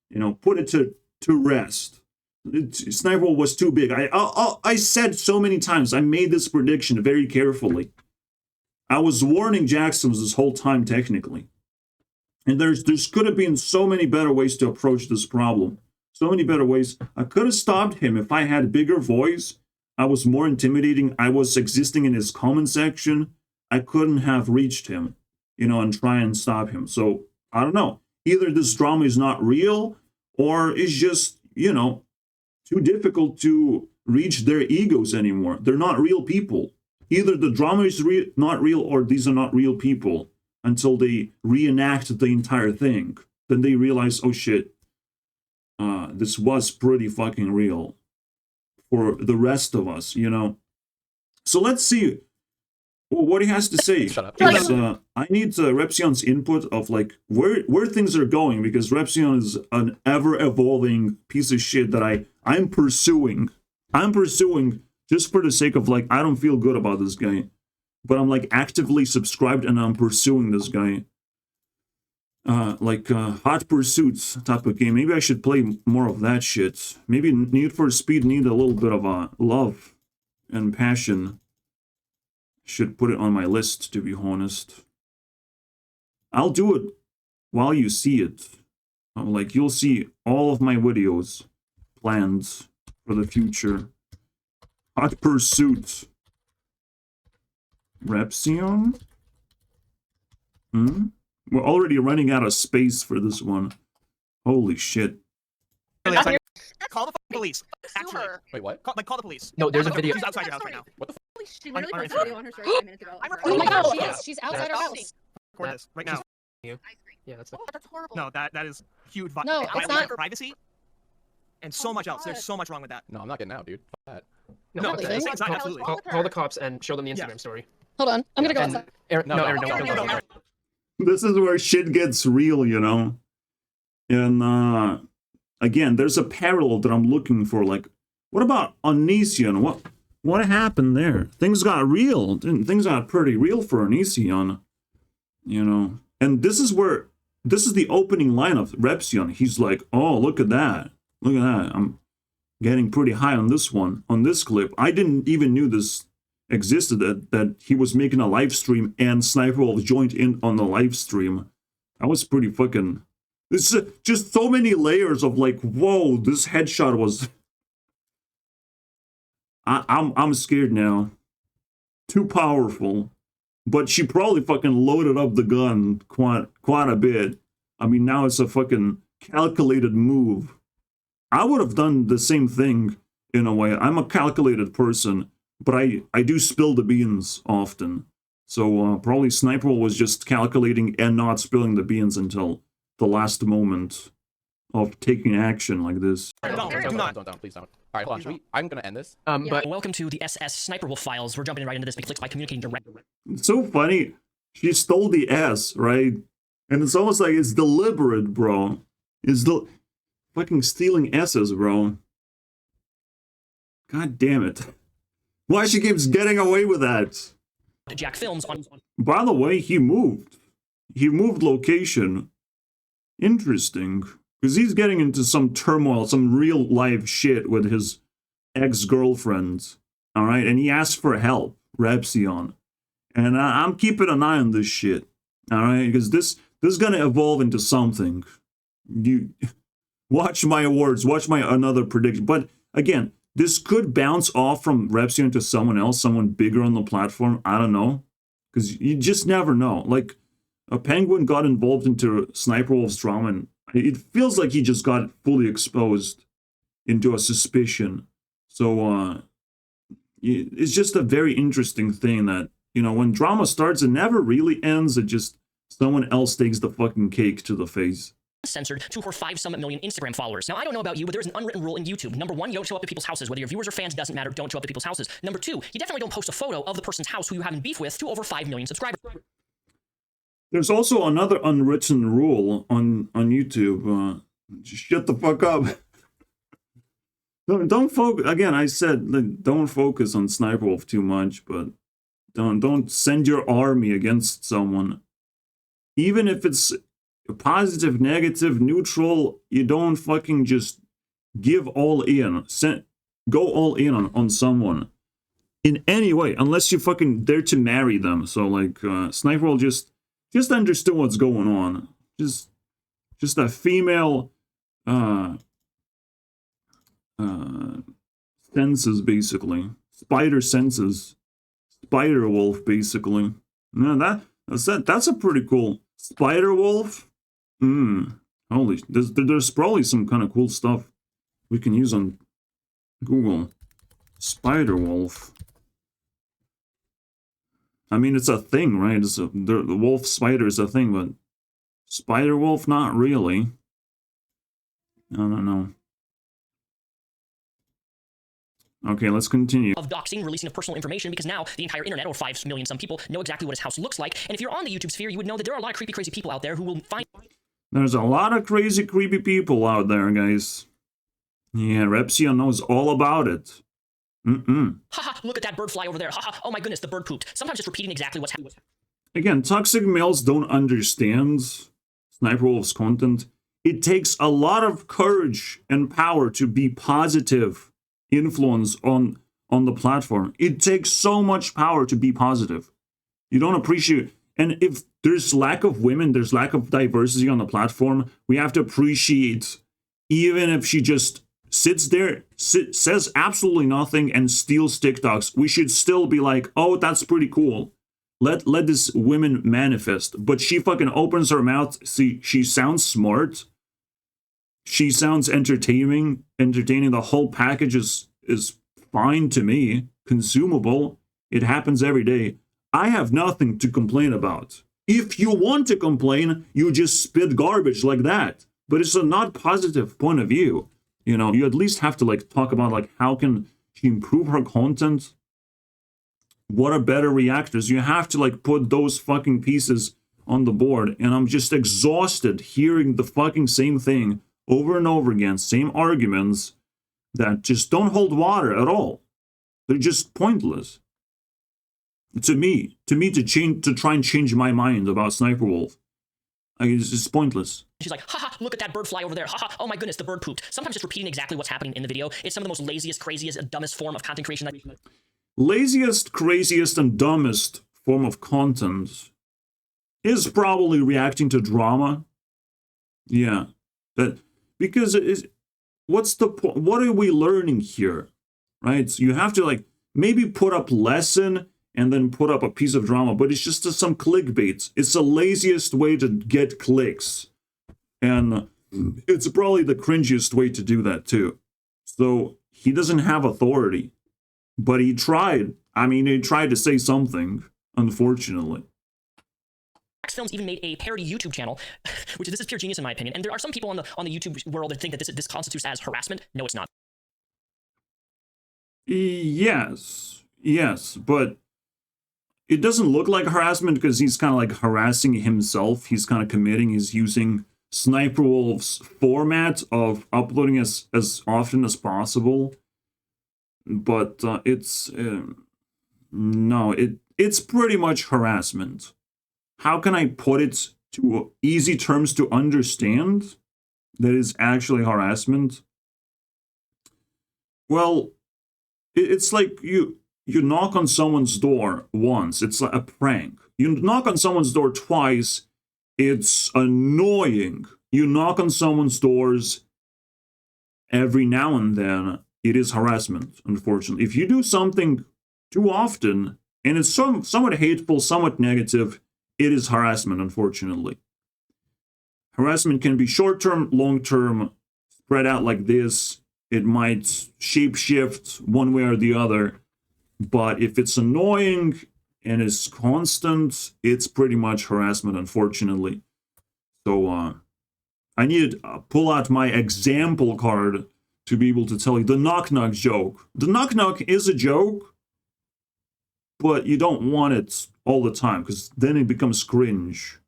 Speaker 1: you know, put it to rest. SSniperwolf was too big. I said so many times, I made this prediction very carefully. I was warning Jacksons this whole time, technically. And there's could have been so many better ways to approach this problem. So many better ways. I could have stopped him if I had a bigger voice. I was more intimidating. I was existing in his comment section. I couldn't have reached him, you know, and try and stop him. So, I don't know. Either this drama is not real, or it's just, you know, too difficult to reach their egos anymore. They're not real people. Either the drama is not real, or these are not real people, until they reenact the entire thing. Then they realize, oh shit, this was pretty fucking real for the rest of us, you know? So let's see what he has to say.
Speaker 4: Shut up.
Speaker 1: I need Repsion's input of, like, where things are going, because Repsion is an ever-evolving piece of shit that I'm pursuing. I'm pursuing just for the sake of, like, I don't feel good about this guy. But I'm, like, actively subscribed and I'm pursuing this guy. Like, Hot Pursuits type of game. Maybe I should play more of that shit. Maybe Need for Speed need a little bit of love and passion. Should put it on my list, to be honest. I'll do it while you see it. Like, you'll see all of my videos planned for the future. Hot Pursuit. Repsion? We're already running out of space for this one. Holy shit.
Speaker 2: Call the fucking police. Actually.
Speaker 4: Wait, what?
Speaker 2: Call the police.
Speaker 4: No, there's a video.
Speaker 2: She's outside your house right now.
Speaker 4: What the f?
Speaker 5: She literally
Speaker 2: On
Speaker 5: posted a video on her story 5 minutes ago.
Speaker 2: I'm
Speaker 5: of her
Speaker 2: recording.
Speaker 5: house.
Speaker 4: Oh my God.
Speaker 5: She is. She's outside her house.
Speaker 2: Record this right now.
Speaker 4: Yeah, that's it.
Speaker 5: Oh, that's horrible.
Speaker 2: No, that is huge.
Speaker 5: No, it's
Speaker 2: violation
Speaker 5: not.
Speaker 2: of privacy. And so
Speaker 5: Oh my
Speaker 2: much else. There's
Speaker 5: God.
Speaker 2: so much wrong with that.
Speaker 4: No, I'm not getting out, dude. Fuck that.
Speaker 2: No,
Speaker 5: Really?
Speaker 2: it's not absolutely.
Speaker 4: Call the cops and show them the Instagram story.
Speaker 5: Hold on. I'm gonna go
Speaker 4: And
Speaker 5: outside.
Speaker 4: Aaron, no, Aaron,
Speaker 2: no,
Speaker 4: don't.
Speaker 2: no.
Speaker 1: This is where shit gets real, you know? And, again, there's a parallel that I'm looking for. Like, what about Onision? What happened there? Things got real. Things got pretty real for Onision, you know. And this is the opening line of Repsion. He's like, oh, look at that. Look at that. I'm getting pretty high on this one, on this clip. I didn't even knew this existed, that he was making a live stream and SSniperwolf joined in on the live stream. That was pretty fucking... It's just so many layers of like, whoa, this headshot was... I'm scared now. Too powerful. But she probably fucking loaded up the gun quite a bit. I mean, now it's a fucking calculated move. I would have done the same thing in a way. I'm a calculated person, but I do spill the beans often. So probably Sniper was just calculating and not spilling the beans until the last moment of taking action like this.
Speaker 4: Don't, please don't. All right, hold on. I'm gonna end this. But
Speaker 2: Welcome to the SSniperwolf files. We're jumping right into this. Make clicks by communicating directly.
Speaker 1: It's so funny. She stole the S, right? And it's almost like it's deliberate, bro. It's fucking stealing S's, bro. God damn it. Why she keeps getting away with that?
Speaker 2: Jack Films on.
Speaker 1: By the way, he moved. He moved location. Interesting. Because he's getting into some turmoil, some real life shit with his ex-girlfriend. Alright? And he asked for help. Repsion. And I'm keeping an eye on this shit. Alright? Because this is gonna evolve into something. You watch my words. Watch my another prediction. But again, this could bounce off from Repsion to someone else, someone bigger on the platform. I don't know. Because you just never know. Like, a Penguin got involved into SSniperwolf's drama, and it feels like he just got fully exposed into a suspicion. So, it's just a very interesting thing that, you know, when drama starts, it never really ends. It just, someone else takes the fucking cake to the face.
Speaker 2: Censored to her 5 million Instagram followers. Now, I don't know about you, but there's an unwritten rule in YouTube. Number 1, you don't show up at people's houses. Whether you're viewers or fans, doesn't matter. Don't show up at people's houses. Number 2, you definitely don't post a photo of the person's house who you have in beef with to over 5 million subscribers.
Speaker 1: There's also another unwritten rule on YouTube. Just shut the fuck up. Don't focus. Again, I said, like, don't focus on SSniperwolf too much, but don't send your army against someone. Even if it's positive, negative, neutral, you don't fucking just give all in. Go all in on someone in any way, unless you fucking dare to marry them. So like, SSniperwolf just understood what's going on. Just a female senses, basically. Spider senses. Spider wolf, basically. No, that's a pretty cool Spider wolf. Holy, there's probably some kind of cool stuff we can use on Google. Spider wolf. I mean, it's a thing, right? The wolf spider is a thing, but spider wolf, not really. I don't know. Okay, let's continue.
Speaker 2: Of doxing, releasing of personal information, because now the entire internet, or 5 million some people, know exactly what his house looks like. And if you're on the YouTube sphere, you would know that there are a lot of creepy, crazy people out there who will find...
Speaker 1: There's a lot of crazy, creepy people out there, guys. Yeah, Repsion knows all about it.
Speaker 2: Haha, look at that bird fly over there. Haha, oh my goodness, the bird pooped. Sometimes just repeating exactly what's happening.
Speaker 1: Again, toxic males don't understand SSniperwolf's content. It takes a lot of courage and power to be positive influence on the platform. It takes so much power to be positive. You don't appreciate... And if there's lack of women, there's lack of diversity on the platform, we have to appreciate, even if she just sits there, says absolutely nothing and steals TikToks, we should still be like, oh, that's pretty cool. Let this women manifest. But she fucking opens her mouth. See, she sounds smart. She sounds entertaining. The whole package is fine to me. Consumable. It happens every day. I have nothing to complain about. If you want to complain, you just spit garbage like that. But it's a not positive point of view. You know, you at least have to like talk about like how can she improve her content? What are better reactors? You have to like put those fucking pieces on the board. And I'm just exhausted hearing the fucking same thing over and over again. Same arguments that just don't hold water at all. They're just pointless. To try and change my mind about SSniperwolf, it's just pointless.
Speaker 2: She's like, haha, look at that bird fly over there. Haha, oh my goodness, the bird pooped. Sometimes just repeating exactly what's happening in the video is some of the most laziest, craziest, dumbest form of content creation that...
Speaker 1: Laziest, craziest, and dumbest form of content is probably reacting to drama. Yeah. Because what's the point? What are we learning here? Right? So you have to like maybe put up lesson and then put up a piece of drama, but it's just some clickbait. It's the laziest way to get clicks. And it's probably the cringiest way to do that too. So he doesn't have authority, but he tried. I mean, he tried to say something, unfortunately.
Speaker 2: Films even made a parody YouTube channel, which this is pure genius in my opinion. And there are some people on the YouTube world that think that this constitutes as harassment. No, it's not.
Speaker 1: Yes, but it doesn't look like harassment because he's kind of like harassing himself. He's kind of committing. He's using SSniperwolf's format of uploading as often as possible. But it's pretty much harassment. How can I put it to easy terms to understand that is actually harassment? Well, it's like you knock on someone's door once, it's like a prank. You knock on someone's door twice, it's annoying. You knock on someone's doors every now and then, it is harassment, unfortunately. If you do something too often, and it's somewhat hateful, somewhat negative, it is harassment, unfortunately. Harassment can be short-term, long-term, spread out like this. It might shape-shift one way or the other. But if it's annoying and is constant, it's pretty much harassment, unfortunately. So I need to pull out my example card to be able to tell you the knock-knock joke. The knock-knock is a joke, but you don't want it all the time, because then it becomes cringe.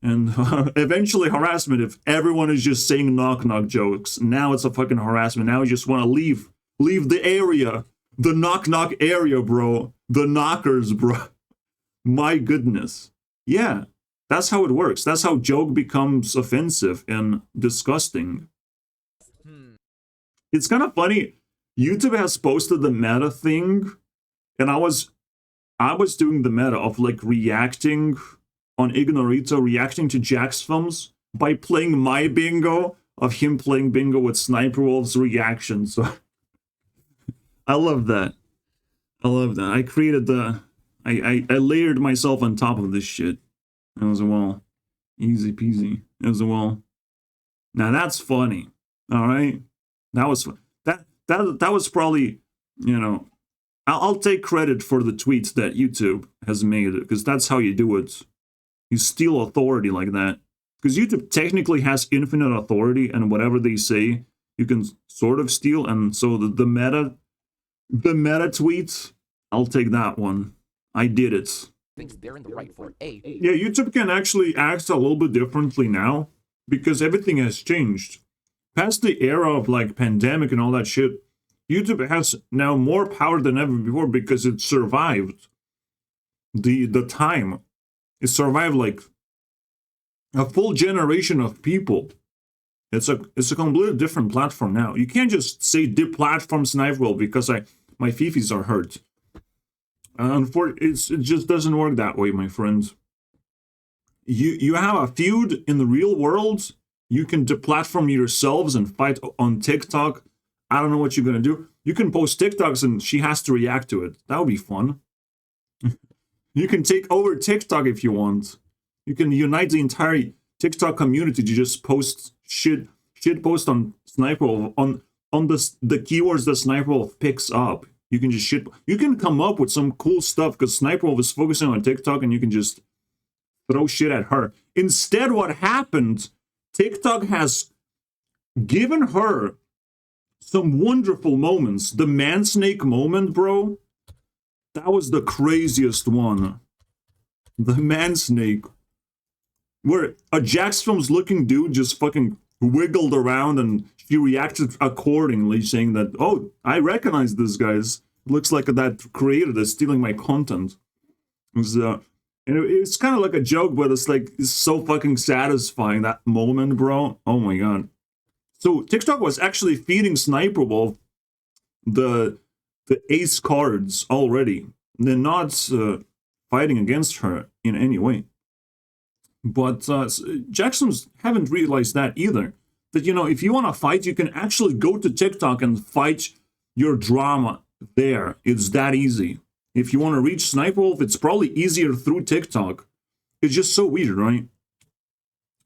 Speaker 1: And eventually harassment, if everyone is just saying knock-knock jokes, now it's a fucking harassment. Now you just want to leave the area. The knock-knock area, bro. The knockers, bro. My goodness. Yeah, that's how it works. That's how joke becomes offensive and disgusting. It's kind of funny. YouTube has posted the meta thing, and I was doing the meta of like reacting on Ignorito, reacting to Jack's films by playing my bingo of him playing bingo with SSniperwolf's reaction. So I love that. I love that. I created I layered myself on top of this shit. It was well, easy peasy. It was well. Now that's funny. All right, that was that was probably, you know, I'll take credit for the tweets that YouTube has made, because that's how you do it. You steal authority like that. Because YouTube technically has infinite authority, and whatever they say, you can sort of steal. And so the meta tweets, I'll take that one. I did it.
Speaker 4: Thinks they're in the right for a.
Speaker 1: Yeah, YouTube can actually act a little bit differently now, because everything has changed. Past the era of like pandemic and all that shit, YouTube has now more power than ever before, because it survived the time. It survived like a full generation of people. It's a completely different platform now. You can't just say deplatform SSniperwolf because my fifis are hurt. It just doesn't work that way, my friends. You have a feud in the real world. You can deplatform yourselves and fight on TikTok. I don't know what you're gonna do. You can post TikToks and she has to react to it. That would be fun. You can take over TikTok if you want. You can unite the entire TikTok community to just post shit post on SSniperwolf on the keywords that SSniperwolf picks up. You can just you can come up with some cool stuff, because SSniperwolf is focusing on TikTok, and you can just throw shit at her. Instead, what happened, TikTok has given her some wonderful moments. The man snake moment, bro. That was the craziest one. The man snake. Where a Jax Films looking dude just fucking wiggled around, and she reacted accordingly, saying that, oh, I recognize this, guys. looks like that creator that's stealing my content. It's kind of like a joke, but it's like, it's so fucking satisfying, that moment, bro. Oh my god. So TikTok was actually feeding SSniperwolf the ace cards already. They're not fighting against her in any way. But Jacksons haven't realized that either. That, you know, if you want to fight, you can actually go to TikTok and fight your drama there. It's that easy. If you want to reach SSniperwolf, it's probably easier through TikTok. It's just so weird, right?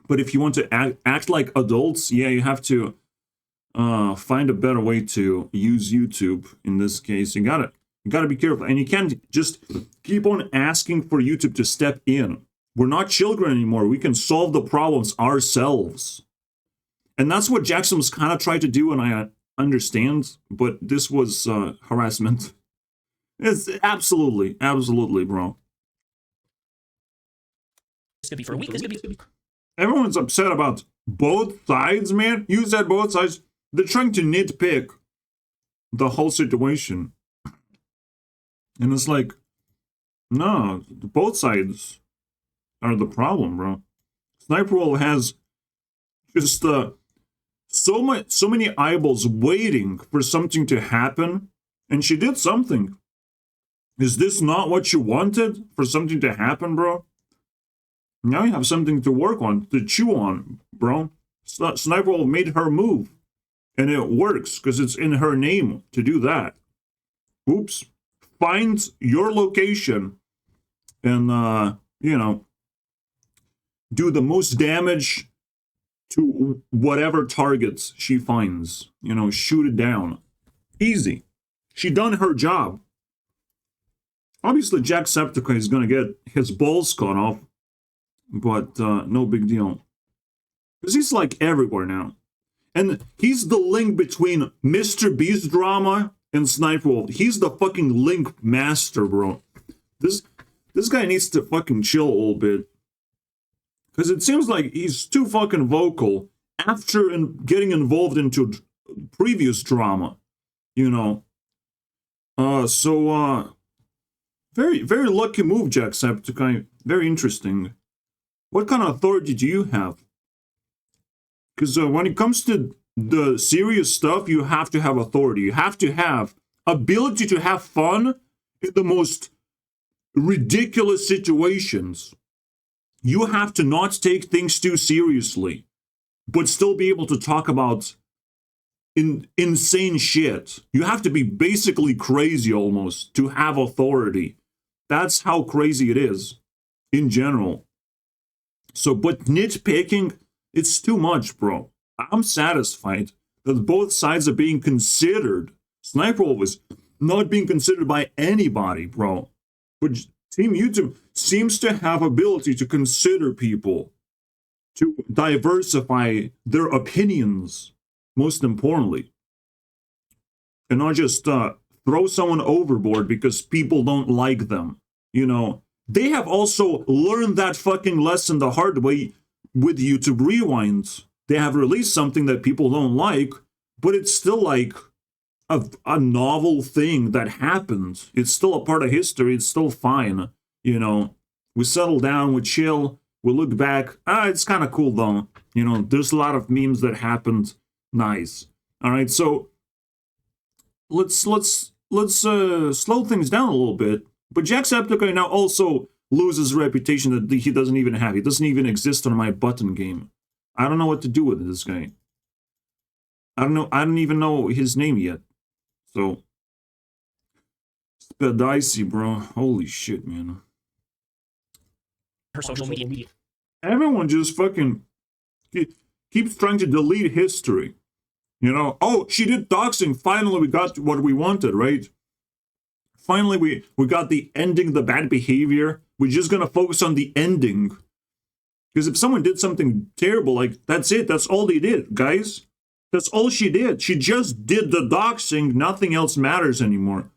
Speaker 1: But if you want to act like adults, yeah, you have to find a better way to use YouTube. In this case, you gotta be careful, and you can't just keep on asking for YouTube to step in. We're not children anymore. We can solve the problems ourselves, and that's what Jackson was kind of trying to do, and I understand. But this was harassment. It's absolutely, bro.
Speaker 2: This could be for a week. This could be.
Speaker 1: Everyone's upset about both sides, man. You said both sides. They're trying to nitpick the whole situation. And it's like, no, both sides are the problem, bro. SSniperwolf has just so many eyeballs waiting for something to happen, and she did something. Is this not what you wanted, for something to happen, bro? Now you have something to work on, to chew on, bro. SSniperwolf made her move, and it works because it's in her name to do that. Oops. Find your location and, you know, do the most damage to whatever targets she finds. You know, shoot it down. Easy. She done her job. Obviously, Jacksepticeye is going to get his balls cut off, but no big deal. Because he's like everywhere now. And he's the link between Mr. Beast drama and SSniperwolf. He's the fucking link master, bro. This guy needs to fucking chill a little bit. Because it seems like he's too fucking vocal after getting involved into previous drama. You know. Very, very lucky move, Jacksepticeye. Very interesting. What kind of authority do you have? Because when it comes to the serious stuff, you have to have authority. You have to have ability to have fun in the most ridiculous situations. You have to not take things too seriously, but still be able to talk about insane shit. You have to be basically crazy almost to have authority. That's how crazy it is in general. So, but nitpicking, it's too much, bro. I'm satisfied that both sides are being considered. SSniperwolf was not being considered by anybody, bro. But Team YouTube seems to have ability to consider people, to diversify their opinions, most importantly. And not just throw someone overboard because people don't like them. You know, they have also learned that fucking lesson the hard way with YouTube Rewind. They have released something that people don't like, but it's still like a novel thing that happened. It's still a part of history. It's still fine. You know, we settle down, we chill, we look back. It's kind of cool though. You know, there's a lot of memes that happened. Nice. All right, so let's slow things down a little bit. But Jacksepticeye now also loses reputation that he doesn't even have. He doesn't even exist on my button game. I don't know what to do with this guy. I don't even know his name yet. So it's a bit dicey, bro. Holy shit, man.
Speaker 2: Her social media.
Speaker 1: Everyone just fucking keeps trying to delete history. You know, oh, she did doxing. Finally, we got what we wanted, right? Finally, we got the ending, the bad behavior. We're just gonna focus on the ending. Because if someone did something terrible, like, that's it. That's all they did, guys. That's all she did. She just did the doxing. Nothing else matters anymore.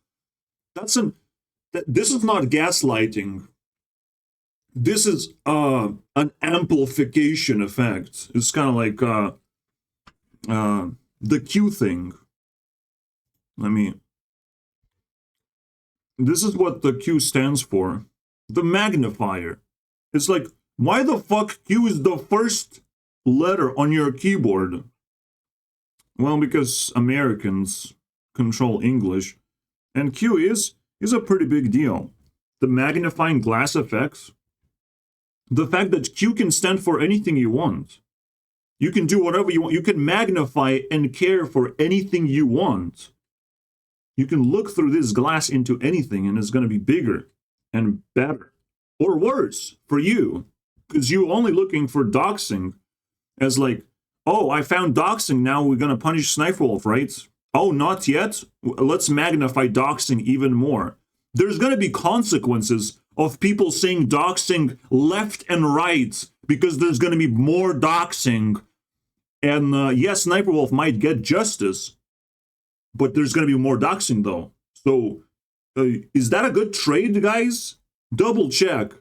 Speaker 1: This is not gaslighting. This is an amplification effect. It's kind of like the Q thing. This is what the Q stands for. The magnifier. It's like, why the fuck Q is the first letter on your keyboard? Well, because Americans control English, and Q is a pretty big deal. The magnifying glass effects. The fact that Q can stand for anything you want. You can do whatever you want. You can magnify and care for anything you want. You can look through this glass into anything and it's going to be bigger and better. Or worse for you. Because you're only looking for doxing as like, oh, I found doxing, now we're going to punish SSniperwolf, right? Oh, not yet? Let's magnify doxing even more. There's going to be consequences of people saying doxing left and right because there's going to be more doxing. And yes, SSniperwolf might get justice, but there's going to be more doxing though. So is that a good trade, guys? Double check.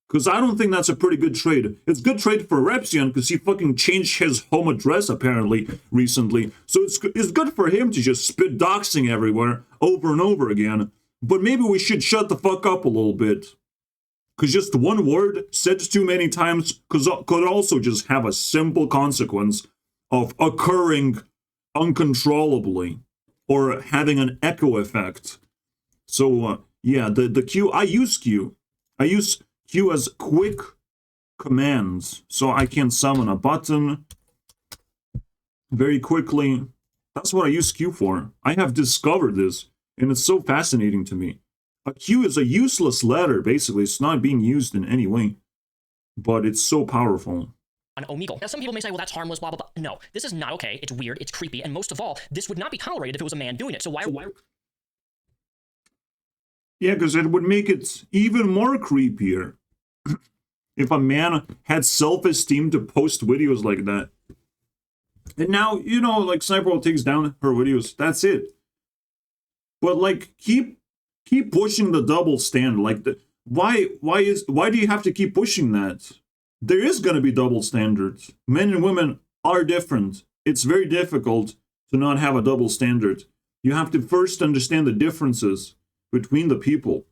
Speaker 1: Because I don't think that's a pretty good trade. It's good trade for Repsion because he fucking changed his home address apparently recently. So it's good for him to just spit doxing everywhere over and over again. But maybe we should shut the fuck up a little bit. Because just one word said too many times could also just have a simple consequence of occurring uncontrollably or having an echo effect. So yeah, the Q, I use Q. I use Q as quick commands, so I can summon a button very quickly. That's what I use Q for. I have discovered this, and it's so fascinating to me. A Q is a useless letter, basically. It's not being used in any way, but it's so powerful.
Speaker 2: On Omegle. Now, some people may say, well, that's harmless, blah, blah, blah. No, this is not okay. It's weird. It's creepy. And most of all, this would not be tolerated if it was a man doing it. So why?
Speaker 1: Yeah, because it would make it even more creepier if a man had self-esteem to post videos like that. And now, you know, like SSniperwolf takes down her videos. That's it. But like, keep pushing the double standard. Like, why do you have to keep pushing that? There is going to be double standards. Men and women are different. It's very difficult to not have a double standard. You have to first understand the differences between the people.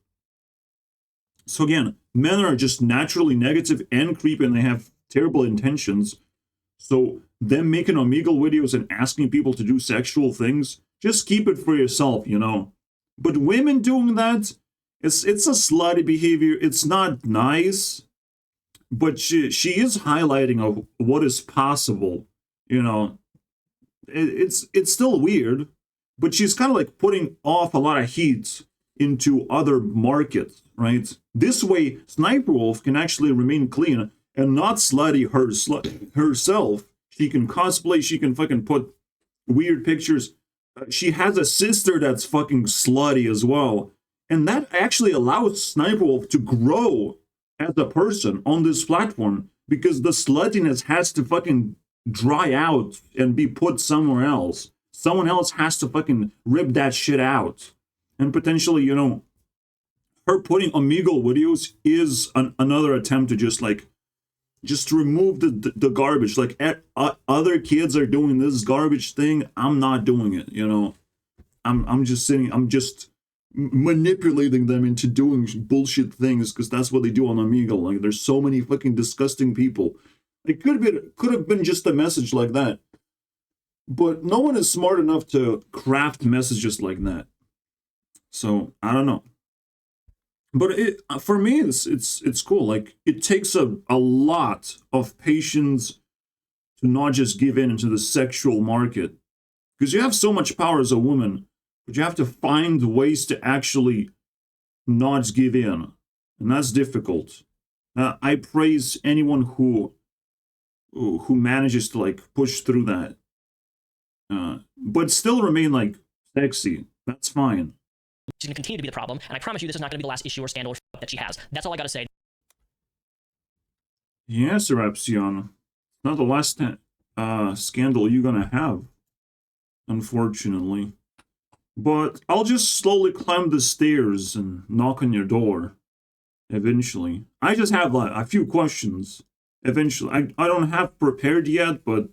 Speaker 1: So again, men are just naturally negative and creepy and they have terrible intentions. So them making Omegle videos and asking people to do sexual things, just keep it for yourself, you know. But women doing that, it's a slutty behavior. It's not nice. But she is highlighting of what is possible, you know. It's still weird, but she's kind of like putting off a lot of heat into other markets, right? This way, SSniperwolf can actually remain clean and not slutty herself. She can cosplay, she can fucking put weird pictures. She has a sister that's fucking slutty as well. And that actually allows SSniperwolf to grow as a person on this platform because the sluttiness has to fucking dry out and be put somewhere else. Someone else has to fucking rip that shit out. And potentially, you know, her putting Omegle videos is another attempt to just remove the garbage. Like, other kids are doing this garbage thing. I'm not doing it, you know. I'm just manipulating them into doing bullshit things because that's what they do on Omegle. Like, there's so many fucking disgusting people. It could have been just a message like that. But no one is smart enough to craft messages like that. So, I don't know. But for me, it's cool. Like, it takes a lot of patience to not just give in into the sexual market. Because you have so much power as a woman, but you have to find ways to actually not give in. And that's difficult. I praise anyone who manages to, like, push through that. But still remain, like, sexy. That's fine.
Speaker 2: She's going to continue to be the problem, and I promise you this is not going to be the last issue or scandal that she has. That's all I got to say.
Speaker 1: Yes, Repsion. Not the last scandal you're going to have, unfortunately. But I'll just slowly climb the stairs and knock on your door, eventually. I just have a few questions, eventually. I don't have prepared yet, but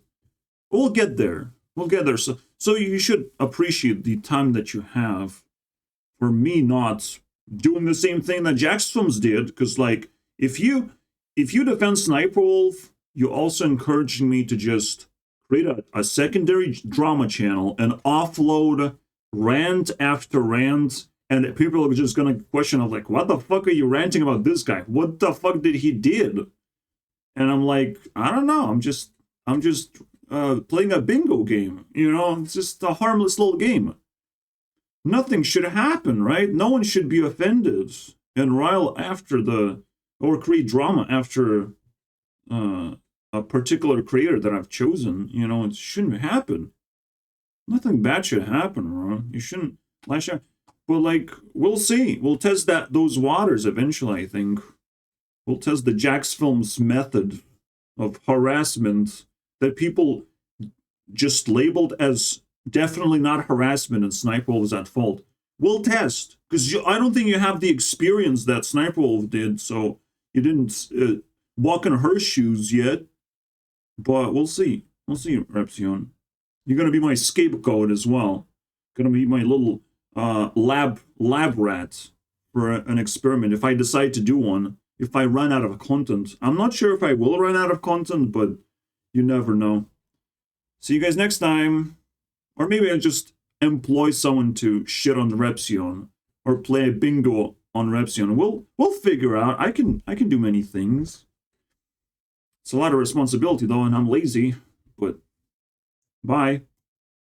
Speaker 1: we'll get there. We'll get there. So you should appreciate the time that you have for me not doing the same thing that Jacksfilms did, because like if you defend Sniperwolf, you're also encouraging me to just create a secondary drama channel and offload rant after rant, and people are just gonna question of like, what the fuck are you ranting about this guy? What the fuck did he did? And I'm like, I don't know. I'm just playing a bingo game. You know, it's just a harmless little game. Nothing should happen, right? No one should be offended and rile after or create drama after a particular creator that I've chosen. You know, it shouldn't happen. Nothing bad should happen, bro. You shouldn't lash out. But like, we'll see. We'll test those waters eventually, I think. We'll test the Jacksfilms method of harassment that people just labeled as definitely not harassment and Sniperwolf is at fault. We'll test, because I don't think you have the experience that Sniperwolf did, so you didn't walk in her shoes yet. But we'll see. We'll see, Repsion. You're going to be my scapegoat as well. Going to be my little lab rat for an experiment. If I decide to do one, if I run out of content. I'm not sure if I will run out of content, but you never know. See you guys next time. Or maybe I just employ someone to shit on Repsion or play bingo on Repsion. We'll figure out. I can do many things. It's a lot of responsibility though, and I'm lazy. But bye.